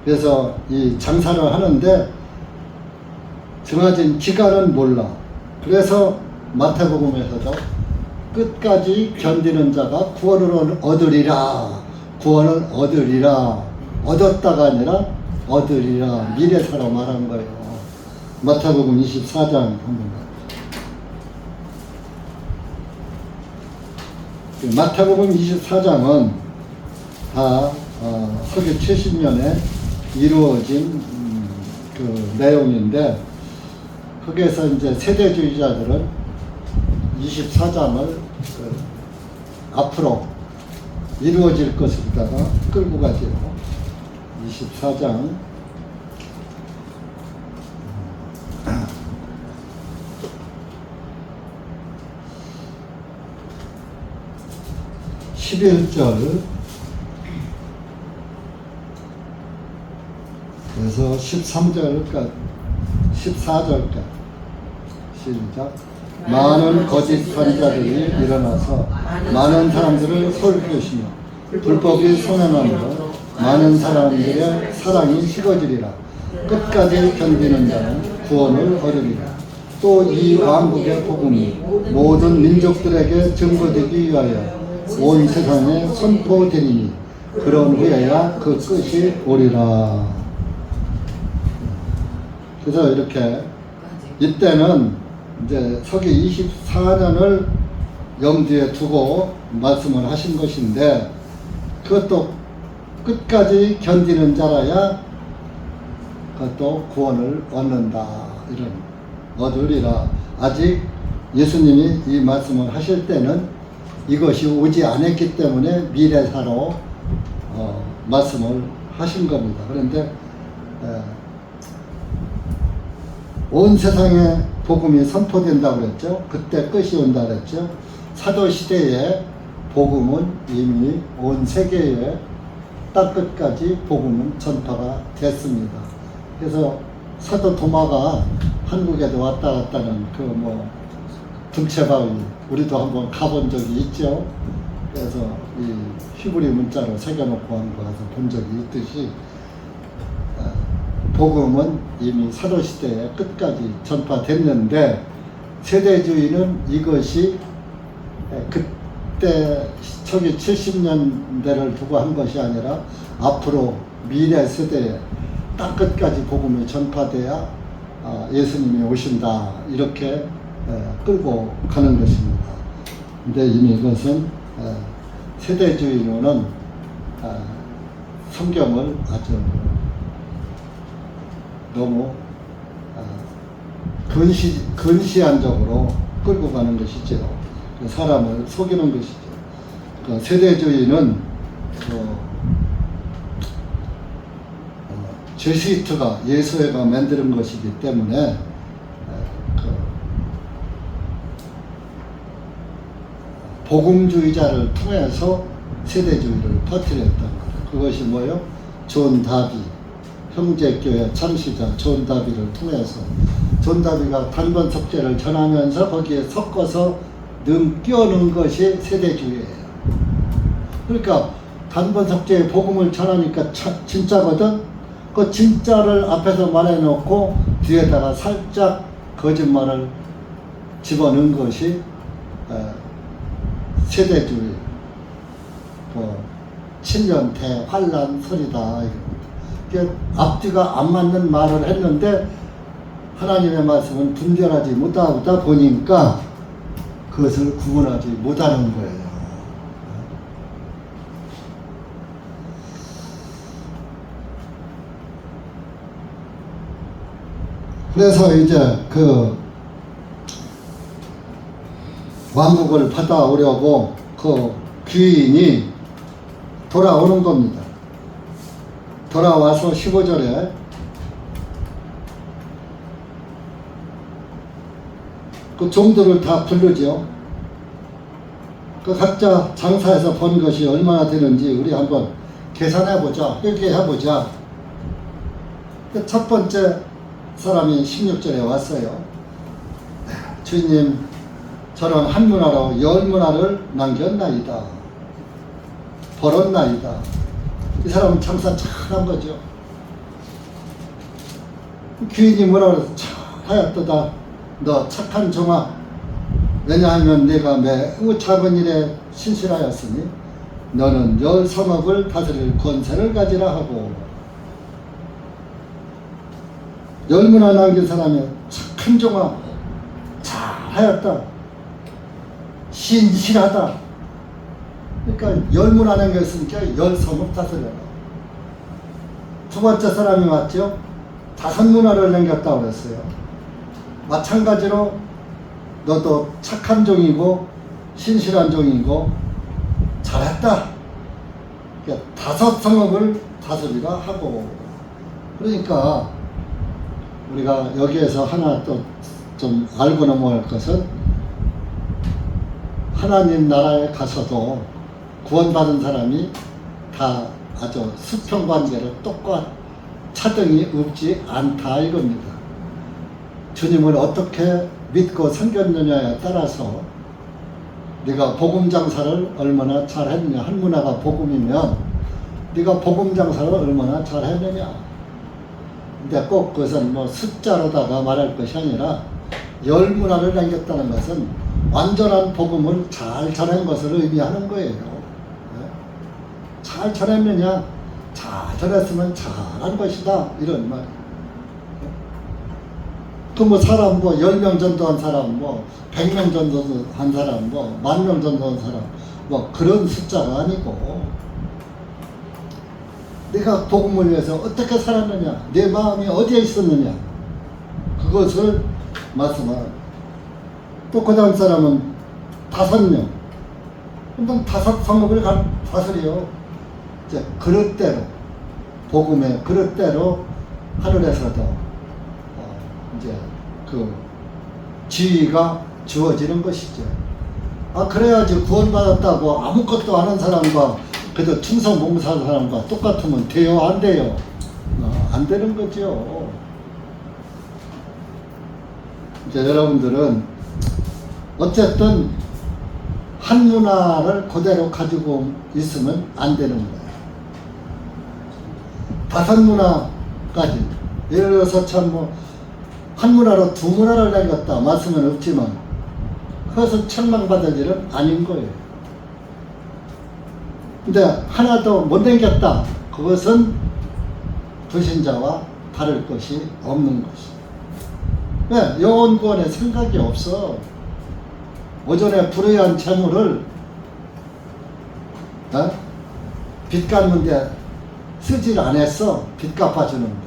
그래서 이 장사를 하는데 정해진 기간은 몰라. 그래서 마태복음에서도 끝까지 견디는 자가 구원을 얻으리라. 구원을 얻으리라. 얻었다가 아니라 얻으리라. 미래사로 말한 거예요. 마태복음 24장 한번 마태복음 24장은 다 서기 70년에 이루어진 그 내용인데, 거기에서 이제 세대주의자들은 24장을 앞으로 이루어질 것으로다가 끌고 가죠. 24장 11절 그래서 13절까지 14절까지 시작. 많은 거짓 선자들이 일어나서 많은 사람들을 속이시며 불법이 성행함으로 많은 사람들의 사랑이 식어지리라. 끝까지 견디는 자는 구원을 얻으리라. 또 이 왕국의 복음이 모든 민족들에게 증거되기 위하여 온 세상에 선포되리니 그런 후에야 그 끝이 오리라. 그래서 이렇게 이때는 이제 서기 24년을 염두에 두고 말씀을 하신 것인데, 그것도 끝까지 견디는 자라야 그것도 구원을 얻는다. 이런 얻으리라. 아직 예수님이 이 말씀을 하실 때는 이것이 오지 않았기 때문에 미래사로 말씀을 하신 겁니다. 그런데 온 세상에 복음이 선포된다고 그랬죠. 그때 끝이 온다 그랬죠. 사도시대에 복음은 이미 온 세계에 땅끝까지 복음은 전파가 됐습니다. 그래서 사도 도마가 한국에도 왔다 갔다는 그 등채바위 우리도 한번 가본 적이 있죠. 그래서 이 히브리 문자로 새겨놓고 한 거 가서 본 적이 있듯이 복음은 이미 사도시대에 끝까지 전파됐는데, 세대주의는 이것이 그때 초기 70년대를 두고 한 것이 아니라 앞으로 미래 세대에 땅끝까지 복음이 전파돼야 예수님이 오신다, 이렇게 끌고 가는 것입니다. 근데 이미 이것은 세대주의로는 성경을 아주 너무 근시안적으로 끌고 가는 것이죠. 사람을 속이는 것이죠. 그 세대주의는 제시트가 예수회가 만드는 것이기 때문에 복음주의자를 통해서 세대주의를 퍼뜨렸던 거예요. 그것이 뭐요? 존 다비, 형제교회 창시자 존 다비를 통해서, 존 다비가 단번 석제를 전하면서 거기에 섞어서 끼워넣은 것이 세대주의예요. 그러니까 단번 석제의 복음을 전하니까 진짜거든. 그 진짜를 앞에서 말해놓고 뒤에다가 살짝 거짓말을 집어넣은 것이 세대주의, 친년 대환란 설이다. 앞뒤가 안 맞는 말을 했는데 하나님의 말씀은 분별하지 못하다 보니까 그것을 구분하지 못하는 거예요. 그래서 이제 그 왕국을 받아오려고 그 귀인이 돌아오는 겁니다. 돌아와서 15절에 그 종들을 다 부르죠. 그 각자 장사해서 번 것이 얼마나 되는지 우리 한번 계산해보자, 회계해보자. 첫 번째 사람이 16절에 왔어요. 주님, 저는 한 문화로 10문화를 남겼나이다. 벌었나이다. 이 사람은 장사 잘한 거죠. 귀인이 뭐라 그래서, 하였도다. 너 착한 종아, 왜냐하면 내가 매우 작은 일에 신실하였으니 너는 열 성읍을 다스릴 권세를 가지라 하고, 열문화 남긴 사람이 착한 종아 잘하였다, 신실하다. 그러니까 열문화 남겼으니까 열 성읍 다스려라. 두 번째 사람이 왔죠. 다섯 문화를 남겼다고 그랬어요. 마찬가지로 너도 착한 종이고 신실한 종이고 잘했다. 그러니까 다섯 성읍을 다스리라 하고. 그러니까 우리가 여기에서 하나 또 좀 알고 넘어갈 것은, 하나님 나라에 가서도 구원받은 사람이 다 아주 수평관계로 똑같 차등이 없지 않다 이겁니다. 주님을 어떻게 믿고 섬겼느냐에 따라서 네가 복음 장사를 얼마나 잘했느냐. 한 문화가 복음이면 네가 복음 장사를 얼마나 잘했느냐. 근데 꼭 그것은 뭐 숫자로다가 말할 것이 아니라 열 문화를 남겼다는 것은 완전한 복음을 잘 전한 것을 의미하는 거예요. 잘 전했느냐? 잘 전했으면 잘한 것이다. 이런 말. 그 뭐 사람 뭐 10명 전도한 사람, 뭐 100명 전도한 사람, 뭐 10,000명 전도한 사람, 뭐 그런 숫자가 아니고, 내가 복음을 위해서 어떻게 살았느냐, 내 마음이 어디에 있었느냐, 그것을 말씀하라. 또 그 다음 사람은 5명, 그럼 5 성읍을 다스려. 이제 그릇대로, 복음의 그릇대로 하늘에서도 이제 그 지위가 주어지는 것이죠. 아, 그래야지 구원받았다고 아무것도 아는 사람과 그래도 충성 봉사하는 사람과 똑같으면 돼요? 안 돼요? 안 되는 거죠. 이제 여러분들은 어쨌든 한 문화를 그대로 가지고 있으면 안 되는 거예요. 5 문화까지. 예를 들어서 참 뭐 한 문화로 2 문화를 남겼다 말씀은 없지만 그것은 책망받을 일은 아닌 거예요. 근데 하나도 못 남겼다. 그것은 불신자와 다를 것이 없는 것이. 왜? 영혼 구원에 생각이 없어. 오전에 불의한 재물을 빚 갚는데 쓰질 않았어. 빚 갚아주는데.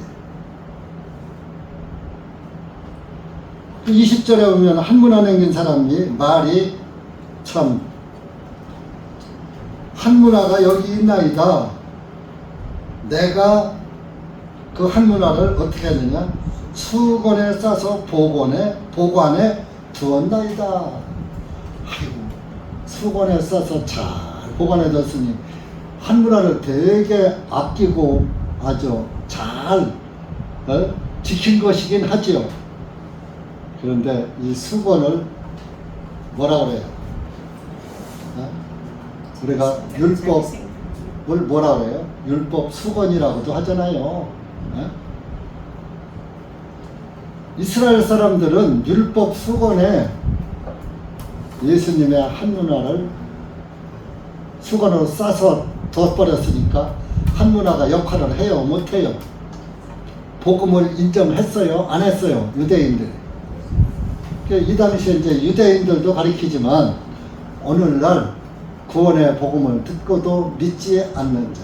20절에 보면 한 문화 남긴 사람이 말이 참, 한 문화가 여기 있나이다. 내가 그 한 문화를 어떻게 했느냐? 수건에 싸서 보관에 두었나이다. 아이고, 수건에 싸서 잘 보관해 뒀으니 한 문화를 되게 아끼고 아주 잘 지킨 것이긴 하지요. 그런데 이 수건을 뭐라 그래요? 우리가 율법을 뭐라 그래요? 율법 수건이라고도 하잖아요. 이스라엘 사람들은 율법 수건에 예수님의 한 문화를 수건으로 싸서 둬버렸으니까 한 문화가 역할을 해요? 못해요? 복음을 인정했어요? 안 했어요? 유대인들이. 이 당시에 이제 유대인들도 가리키지만 오늘날 구원의 복음을 듣고도 믿지 않는 자,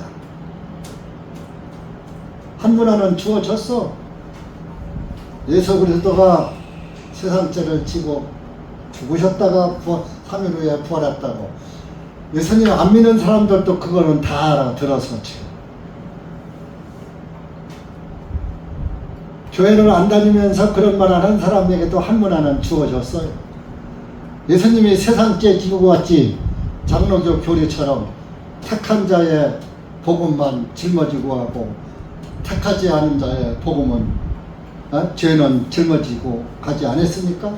한 문화는 주어졌어. 예수 그리스도가 세상죄를 지고 죽으셨다가 3일 후에 부활했다고 예수님 안 믿는 사람들도 그거는 다 알아들어서 지금 교회를 안 다니면서 그런 말 하는 사람에게도 한 문화는 주어졌어요. 예수님이 세상죄 지고 왔지 장로교 교리처럼 택한 자의 복음만 짊어지고 하고 택하지 않은 자의 복음은 죄는 짊어지고 가지 않았습니까?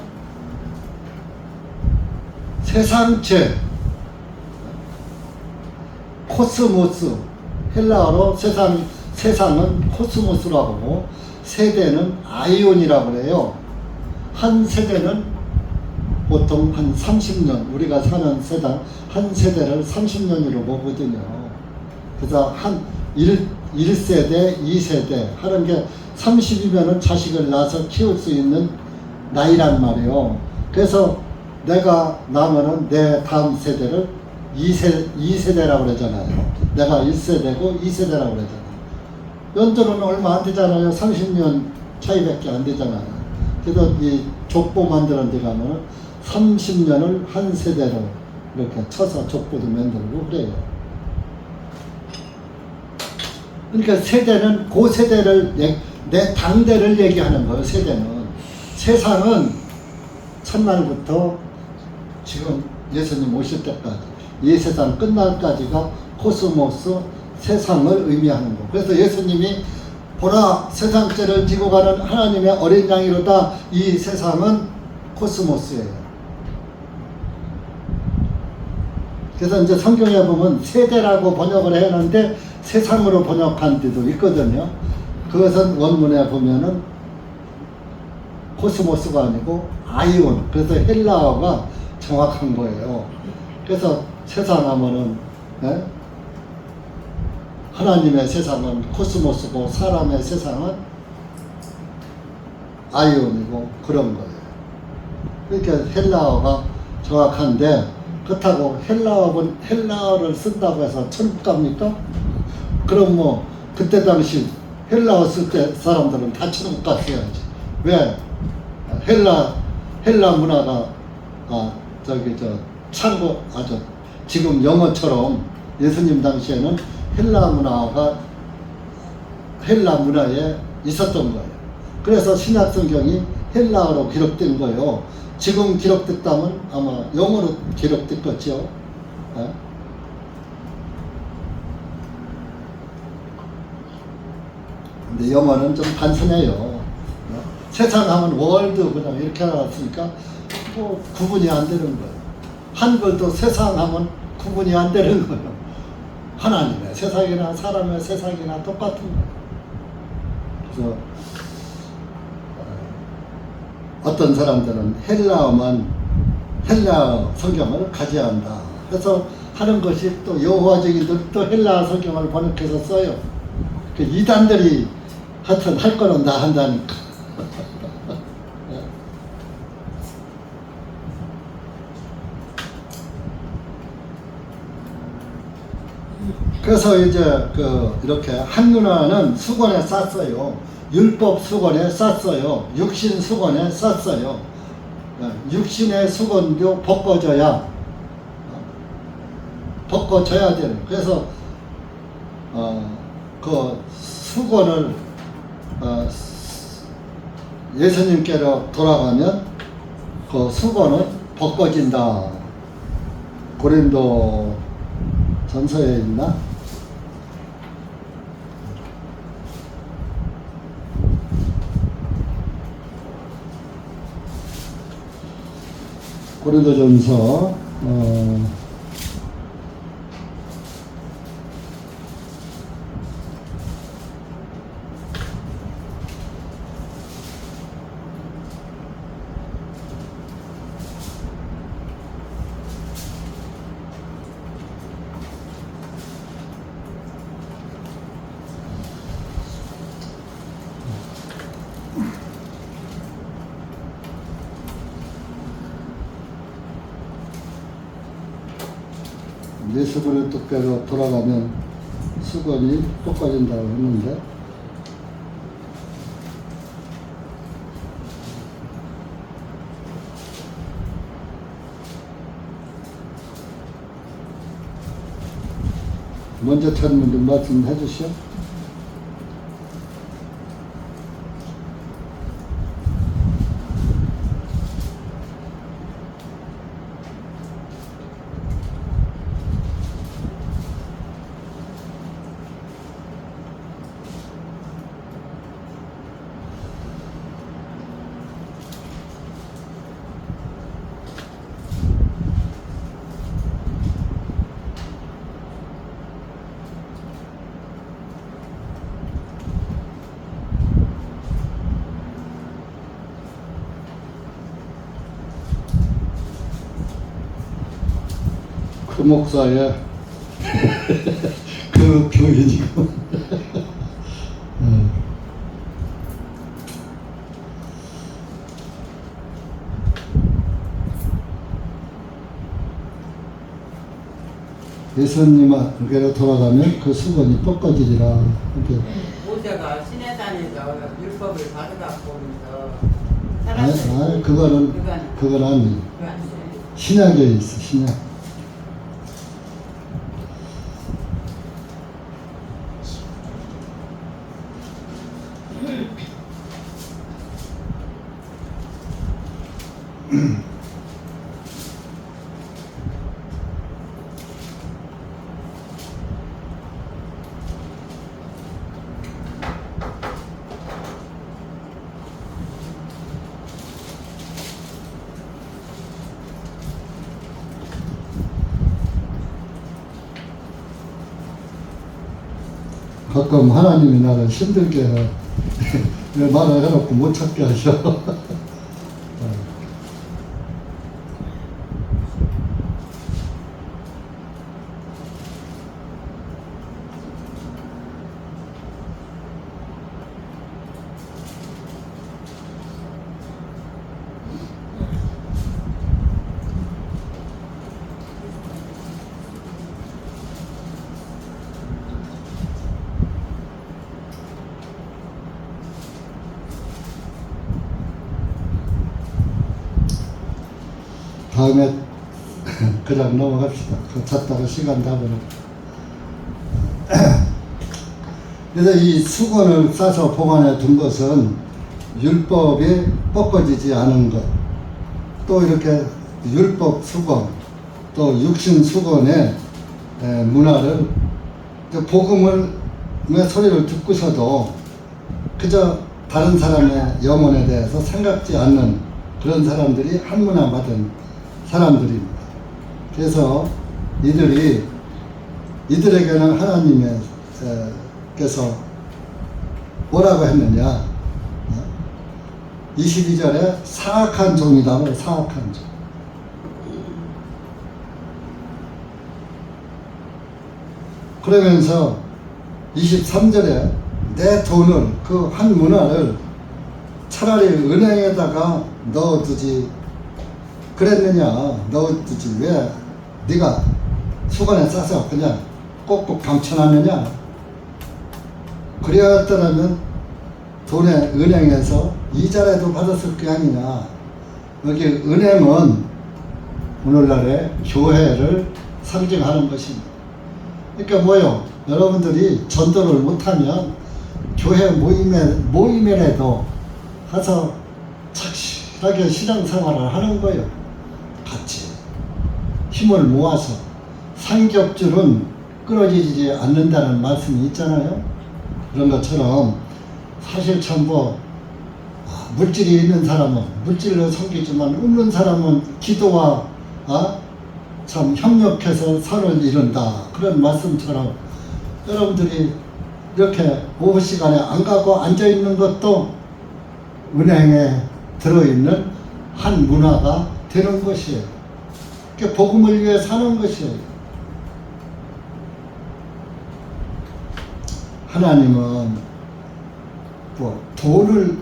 세상죄, 코스모스, 헬라어로 세상은 코스모스라고 하고 세대는 아이온이라고 그래요. 한 세대는 보통 한 30년, 우리가 사는 세당 한 세대를 30년으로 보거든요. 그래서 한 1세대, 2세대 하는 게 30이면은 자식을 낳아서 키울 수 있는 나이란 말이에요. 그래서 내가 나면은 내 다음 세대를 2세대라고 그러잖아요. 내가 1세대고 2세대라고 그러잖아요. 연도는 얼마 안 되잖아요. 30년 차이밖에 안 되잖아요. 그래서 이 족보 만드는 데 가면은 30년을 한 세대로 이렇게 쳐서 족보도 만들고 그래요. 그러니까 세대는 그 세대를 내 당대를 얘기하는 거예요. 세대는 세상은 첫날부터 지금 예수님 오실 때까지 이 세상 끝날까지가 코스모스 세상을 의미하는 거. 그래서 예수님이 보라 세상죄를 지고 가는 하나님의 어린 양이로다. 이 세상은 코스모스예요. 그래서 이제 성경에 보면 세대라고 번역을 해놨는데 세상으로 번역한 데도 있거든요. 그것은 원문에 보면은 코스모스가 아니고 아이온. 그래서 헬라어가 정확한 거예요. 그래서 세상 하면은 하나님의 세상은 코스모스고 사람의 세상은 아이온이고 그런 거예요. 그러니까 헬라어가 정확한데 그렇다고 헬라어를 쓴다고 해서 천국 갑니까? 그럼 뭐 그때 당시 헬라어 쓸 때 사람들은 다 천국 갔어야지. 왜? 헬라 문화가 지금 영어처럼 예수님 당시에는 헬라 문화에 있었던 거예요. 그래서 신약 성경이 헬라어로 기록된 거예요. 지금 기록됐다면 아마 영어로 기록됐겠죠. 근데 영어는 좀 단순해요. 세상 하면 월드 그냥 이렇게 나왔으니까 뭐 구분이 안 되는 거예요. 한글도 세상 하면 구분이 안 되는 거예요. 하나님의 세상이나 사람의 세상이나 똑같은 거예요. 그래서 어떤 사람들은 헬라어 성경을 가져야 한다. 그래서 하는 것이 또 여호와 증인들 또 헬라어 성경을 번역해서 써요. 그 이단들이 하여튼 할 거는 다 한다니까. 그래서 이제 이렇게 한문화는 수건에 쌌어요. 율법 수건에 쌌어요. 육신 수건에 쌌어요. 육신의 수건도 벗겨져야 되는. 그래서 그 수건을 예수님께로 돌아가면 그 수건은 벗겨진다. 고린도 전서에 있나? 고린도전서 예수 그리스도께로 돌아가면 수건이 벗겨진다고 했는데 먼저 찾는 분 말씀해 주시오. 그 목사의 그 교인이고. 예수님께로 돌아가면 그 수건이 뻗어지리라. 이렇게. 모세가 시내산에서 율법을 받아갖고 오면서 아니, 살았어요. 그건 아니. 그거 안 돼. 신약에 있어, 신약. 가끔 하나님이 나를 힘들게 해. 왜 말을 해놓고 못 찾게 하셔. 다음에 그냥 넘어갑시다. 그 찾다가 시간 다 버려. 그래서 이 수건을 싸서 보관해 둔 것은 율법이 꺾어지지 않은 것, 또 이렇게 율법 수건, 또 육신 수건의 문화를, 복음의 소리를 듣고서도 그저 다른 사람의 영혼에 대해서 생각지 않는 그런 사람들이 한문화 받은 사람들입니다. 그래서 이들에게는 하나님께서 뭐라고 했느냐? 22절에 사악한 종이라고 해요. 사악한 종. 그러면서 23절에 내 돈을, 그 한 문화를 차라리 은행에다가 넣어두지 그랬느냐, 넣어두지 왜 네가 수건에 싸서 그냥 꼭꼭 감춰놨느냐. 그래야였더라면 돈에 은행에서 이자라도 받았을 게 아니냐. 여기 은행은 오늘날의 교회를 상징하는 것입니다. 그러니까 뭐요? 여러분들이 전도를 못하면 교회 모임에라도 가서 착실하게 신앙생활을 하는 거예요. 같이 힘을 모아서. 삼겹줄은 끊어지지 않는다는 말씀이 있잖아요. 그런 것처럼 사실 참 물질이 있는 사람은 물질로 섬기지만 없는 사람은 기도와 참 협력해서 선을 이룬다. 그런 말씀처럼 여러분들이 이렇게 오후 시간에 안 가고 앉아 있는 것도 은행에 들어있는 한 문화가 되는 것이에요. 그게 복음을 위해 사는 것이에요. 하나님은 돈을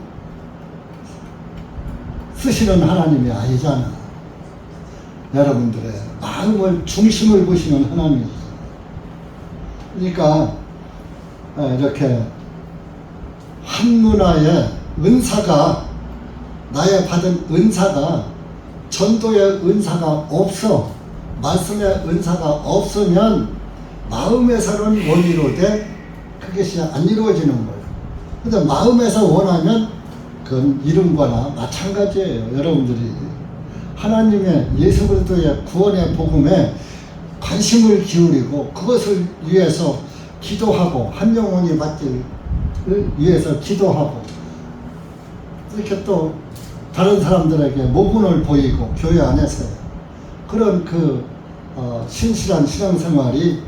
쓰시는 하나님이 아니잖아. 여러분들의 마음을, 중심을 보시는 하나님이죠. 그러니까 이렇게 한 문화의 은사가, 나의 받은 은사가, 전도의 은사가 없어, 말씀의 은사가 없으면 마음에서는 원이로되 그것이 안 이루어지는 거예요. 근데 마음에서 원하면 그건 이름과나 마찬가지예요. 여러분들이 하나님의 예수 그리스도의 구원의 복음에 관심을 기울이고 그것을 위해서 기도하고 한 영혼이 받기를 위해서 기도하고 이렇게 또 다른 사람들에게 모분을 보이고 교회 안에서요. 그런 신실한 신앙생활이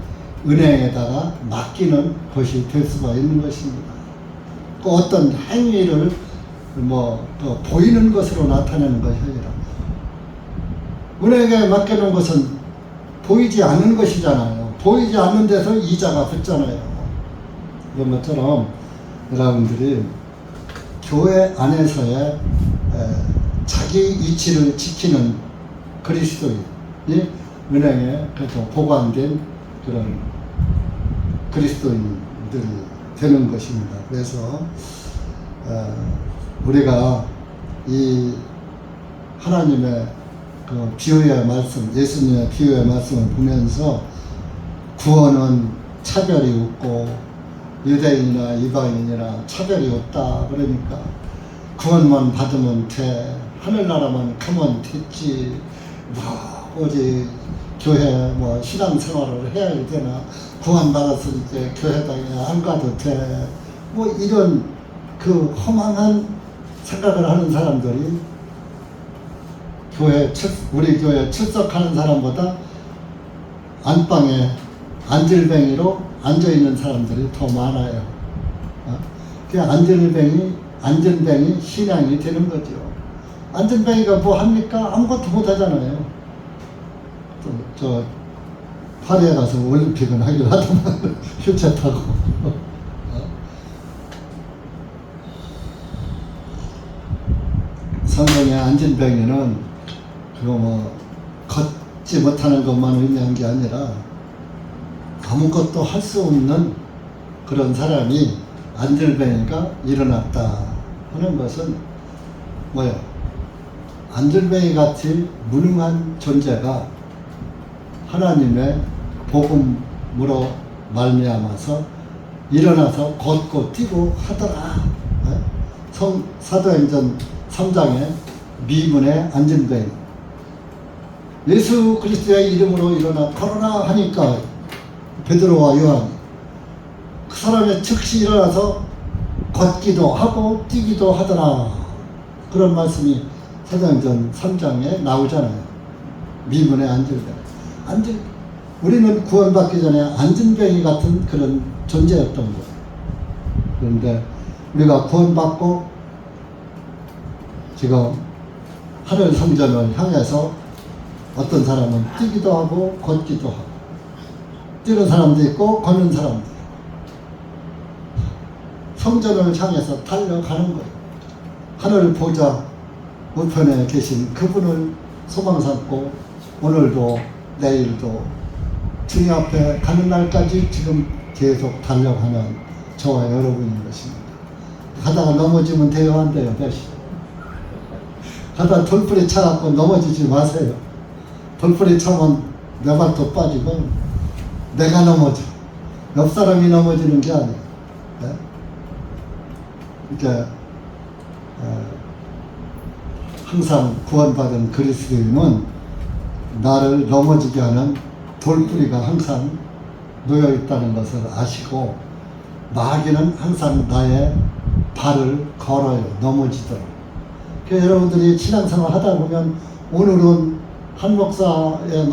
은행에다가 맡기는 것이 될 수가 있는 것입니다. 또 어떤 행위를 또 보이는 것으로 나타내는 것이 아니라 은행에 맡겨놓은 것은 보이지 않는 것이잖아요. 보이지 않는 데서 이자가 붙잖아요. 그런 것처럼 여러분들이 교회 안에서의 자기 위치를 지키는 그리스도인이 은행에 그래서 보관된 그런 그리스도인들이 되는 것입니다. 그래서 우리가 이 하나님의 그 비유의 말씀, 예수님의 비유의 말씀을 보면서 구원은 차별이 없고 유대인이나 이방인이나 차별이 없다. 그러니까 구원만 받으면 돼. 하늘나라만 가면 됐지. 뭐 어디 교회 뭐 신앙생활을 해야 되나. 구원받았으니까 교회당에 안 가도 돼. 뭐 이런 그 허망한 생각을 하는 사람들이 우리 교회 출석하는 사람보다 안방에 안질뱅이로 앉아있는 사람들이 더 많아요. 그 안질뱅이 신앙이 되는 거죠. 안질뱅이가 뭐 합니까? 아무것도 못 하잖아요. 저 파리에 가서 올림픽은 하기로 하더만 휠체어 타고. 성경의 안진뱅이는 그거 뭐 걷지 못하는 것만 의미한 게 아니라 아무것도 할 수 없는 그런 사람이 안질뱅이가 일어났다 하는 것은 뭐예요? 안질뱅이 같이 무능한 존재가 하나님의 복음으로 말미암아서 일어나서 걷고 뛰고 하더라. 사도행전 3장에 미문의 안진뱅이 예수 그리스도의 이름으로 일어나 걸어라 하니까 베드로와 요한이 그 사람의 즉시 일어나서 걷기도 하고 뛰기도 하더라. 그런 말씀이 사도행전 3장에 나오잖아요. 미문의 안진뱅이. 우리는 구원받기 전에 안진뱅이 같은 그런 존재였던 거예요. 그런데 우리가 구원받고 지금 하늘 성전을 향해서 어떤 사람은 뛰기도 하고 걷기도 하고 뛰는 사람도 있고 걷는 사람도 있고 성전을 향해서 달려가는 거예요. 하늘 보좌 우편에 계신 그분을 소망 삼고 오늘도 내일도 주님 앞에 가는 날까지 지금 계속 달려가는 저와 여러분인 것입니다. 가다가 넘어지면 돼요, 안 돼요? 가다가 돌풀이 차갖고 넘어지지 마세요. 돌풀이 차면 내 발도 빠지고 내가 넘어져. 옆 사람이 넘어지는 게 아니에요. 네? 그러니까 항상 구원받은 그리스도인은 나를 넘어지게 하는 돌뿌리가 항상 놓여 있다는 것을 아시고 마귀는 항상 나의 발을 걸어요. 넘어지도록. 그래서 여러분들이 신앙생활 하다 보면 오늘은 한 목사의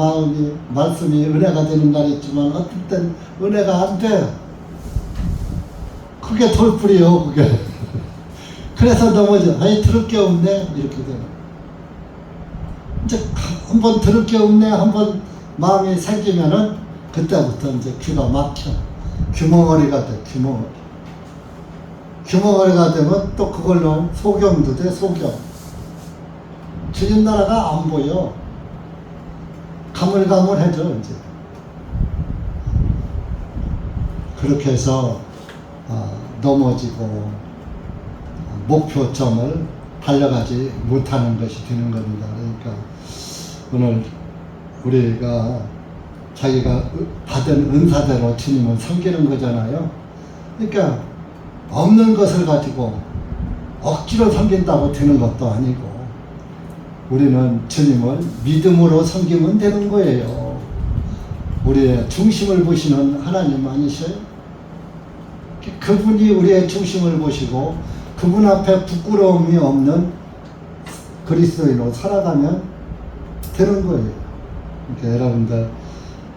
말씀이 은혜가 되는 날이 있지만 어떤 땐 은혜가 안 돼요. 그게 돌뿌리요, 그게. 그래서 넘어져. 아니, 들을 게 없네. 이렇게 되는. 이제 한번 들을 게 없네. 한번 마음이 생기면은 그때부터 이제 귀가 막혀. 귀머거리가 돼, 귀머거리. 귀머거리가 되면 또 그걸로 소경도 돼, 소경. 주님 나라가 안 보여. 가물가물해져, 이제. 그렇게 해서 넘어지고 목표점을 달려가지 못하는 것이 되는 겁니다. 그러니까 오늘 우리가 자기가 받은 은사대로 주님을 섬기는 거잖아요. 그러니까 없는 것을 가지고 억지로 섬긴다고 되는 것도 아니고 우리는 주님을 믿음으로 섬기면 되는 거예요. 우리의 중심을 보시는 하나님 아니셔요? 그분이 우리의 중심을 보시고 그분 앞에 부끄러움이 없는 그리스도인으로 살아가면 되는 거예요. 그러니까 여러분들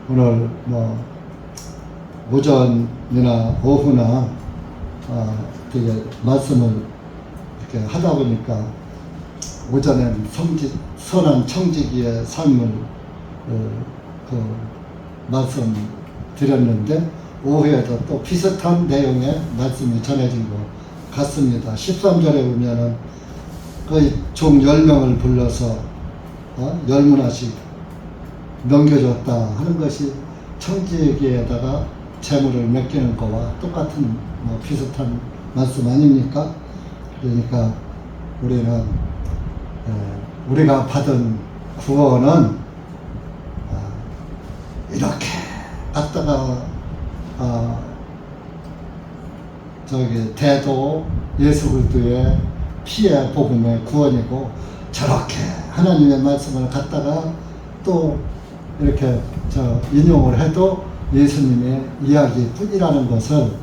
오늘 뭐 오전이나 오후나 되게 말씀을 이렇게 하다 보니까 오전엔 선한 청지기의 삶을 그 말씀 드렸는데 오후에도 또 비슷한 내용의 말씀이 전해진 것 같습니다. 13절에 보면은 거의 종 10명을 불러서 10문화씩 넘겨줬다 하는 것이 청지기에다가 재물을 맡기는 거와 똑같은 비슷한 말씀 아닙니까? 그러니까 우리는 우리가 받은 구원은 이렇게 갖다가 저기 대도 예수 그리스도의 피의 복음의 구원이고 저렇게 하나님의 말씀을 갖다가 또 이렇게 인용을 해도 예수님의 이야기뿐이라는 것을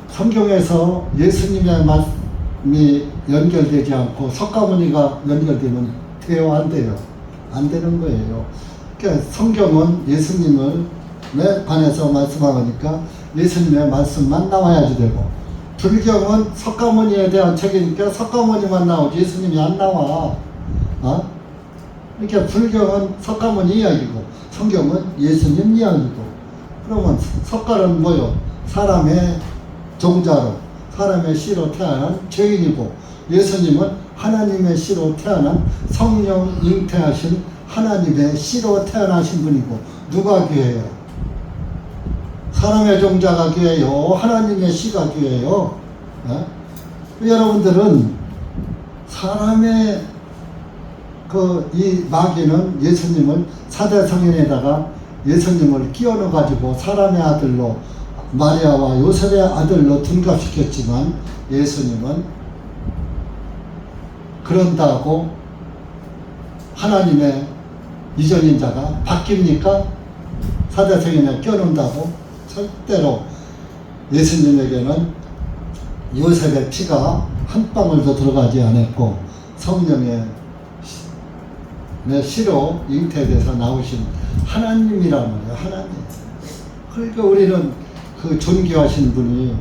성경에서 예수님의 말씀이 연결되지 않고 석가모니가 연결되면 돼요, 안 돼요? 안 되는 거예요. 그러니까 성경은 예수님을 관해서 말씀하니까 예수님의 말씀만 나와야지 되고, 불경은 석가모니에 대한 책이니까 석가모니만 나오지 예수님이 안 나와. 이렇게 불경은 석가모니 이야기고 성경은 예수님 이야기고, 그러면 석가는 뭐요? 사람의 종자로, 사람의 씨로 태어난 죄인이고, 예수님은 하나님의 씨로 태어난 성령 잉태하신 하나님의 씨로 태어나신 분이고, 누가 귀해요? 사람의 종자가 귀해요? 하나님의 씨가 귀해요? 여러분들은 사람의 이 마귀는 예수님을 사대 성인에다가 예수님을 끼워 넣어 가지고 사람의 아들로, 마리아와 요셉의 아들로 둔갑시켰지만, 예수님은 그런다고 하나님의 이전인자가 바뀝니까? 사대 성인에 껴놓는다고? 절대로. 예수님에게는 요셉의 피가 한 방울도 들어가지 않았고 성령의 씨로 잉태돼서 나오신 하나님이란 말이에요. 하나님. 그러니까 우리는 그 존귀하신 분이,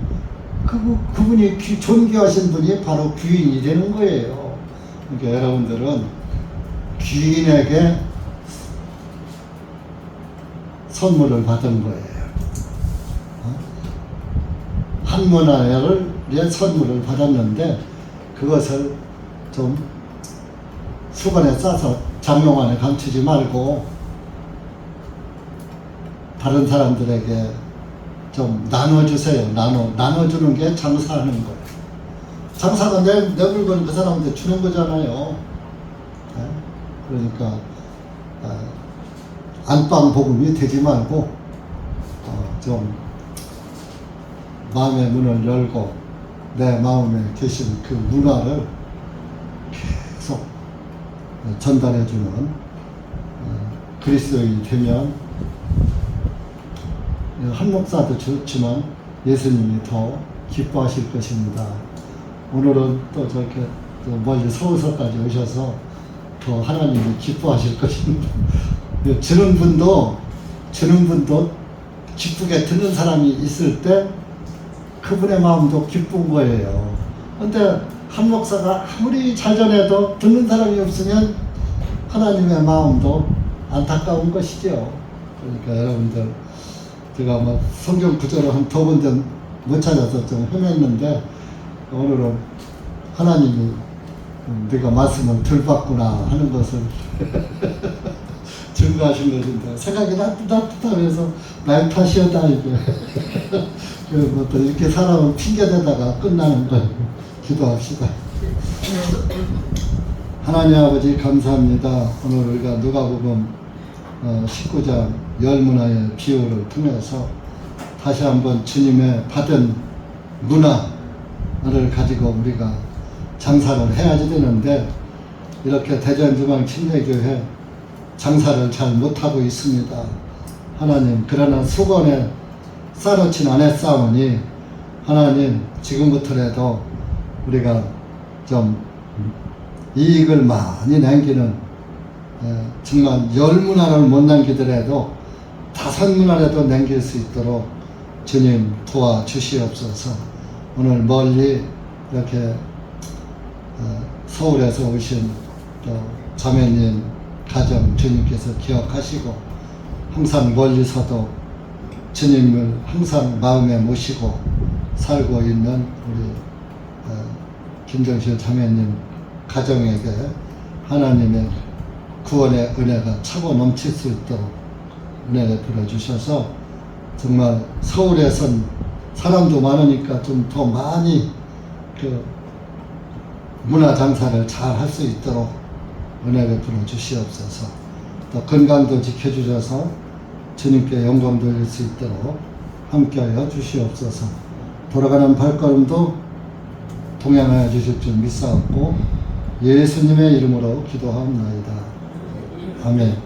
그분이 존귀하신 분이 바로 귀인이 되는 거예요. 그러니까 여러분들은 귀인에게 선물을 받은 거예요. 한 문화를 선물을 받았는데 그것을 좀 수건에 싸서 장롱 안에 감추지 말고 다른 사람들에게 좀 나눠주세요. 나눠주는 게 장사하는 거예요. 장사가 내 물건 그 사람한테 주는 거잖아요. 그러니까 안방 복음이 되지 말고 좀 마음의 문을 열고 내 마음에 계신 그 문화를 계속 전달해주는 그리스도인이 되면, 한 목사도 좋지만 예수님이 더 기뻐하실 것입니다. 오늘은 또 저렇게 멀리 서울서까지 오셔서 더 하나님이 기뻐하실 것입니다. 주는 분도 기쁘게 듣는 사람이 있을 때 그분의 마음도 기쁜 거예요. 근데 한 목사가 아무리 잘 전해도 듣는 사람이 없으면 하나님의 마음도 안타까운 것이죠. 그러니까 여러분들, 제가 성경 구절을 한 두 번째 못 찾아서 좀 헤맸는데, 오늘은 하나님이 네가 말씀을 들봤구나 하는 것을 증거하신 것인데, 생각이 따뜻하면서 날 탓이었다 이게. 그리고 또 이렇게 사람은 핑계대다가 끝나는 거예요. 기도합시다. 하나님 아버지 감사합니다. 오늘 우리가 누가복음 19장 열문화의 비유를 통해서 다시 한번 주님의 받은 문화를 가지고 우리가 장사를 해야지 되는데, 이렇게 대전중앙침례교회 장사를 잘 못하고 있습니다. 하나님, 그러나 수건에 싸놓진 않았사오니 하나님, 지금부터라도 우리가 좀 이익을 많이 남기는, 정말 10문화를 못 남기더라도 5문화라도 남길 수 있도록 주님 도와주시옵소서. 오늘 멀리 이렇게 서울에서 오신 또 자매님 가정 주님께서 기억하시고, 항상 멀리서도 주님을 항상 마음에 모시고 살고 있는 우리 김정실 자매님 가정에게 하나님의 구원의 은혜가 차고 넘칠 수 있도록 은혜를 베풀어주셔서 정말 서울에선 사람도 많으니까 좀 더 많이 그 문화 장사를 잘 할 수 있도록 은혜를 베풀어 주시옵소서. 또 건강도 지켜주셔서 주님께 영광 돌릴 수 있도록 함께하여 주시옵소서. 돌아가는 발걸음도 동행하여 주실 줄 믿사옵고 예수님의 이름으로 기도하옵나이다. 아멘.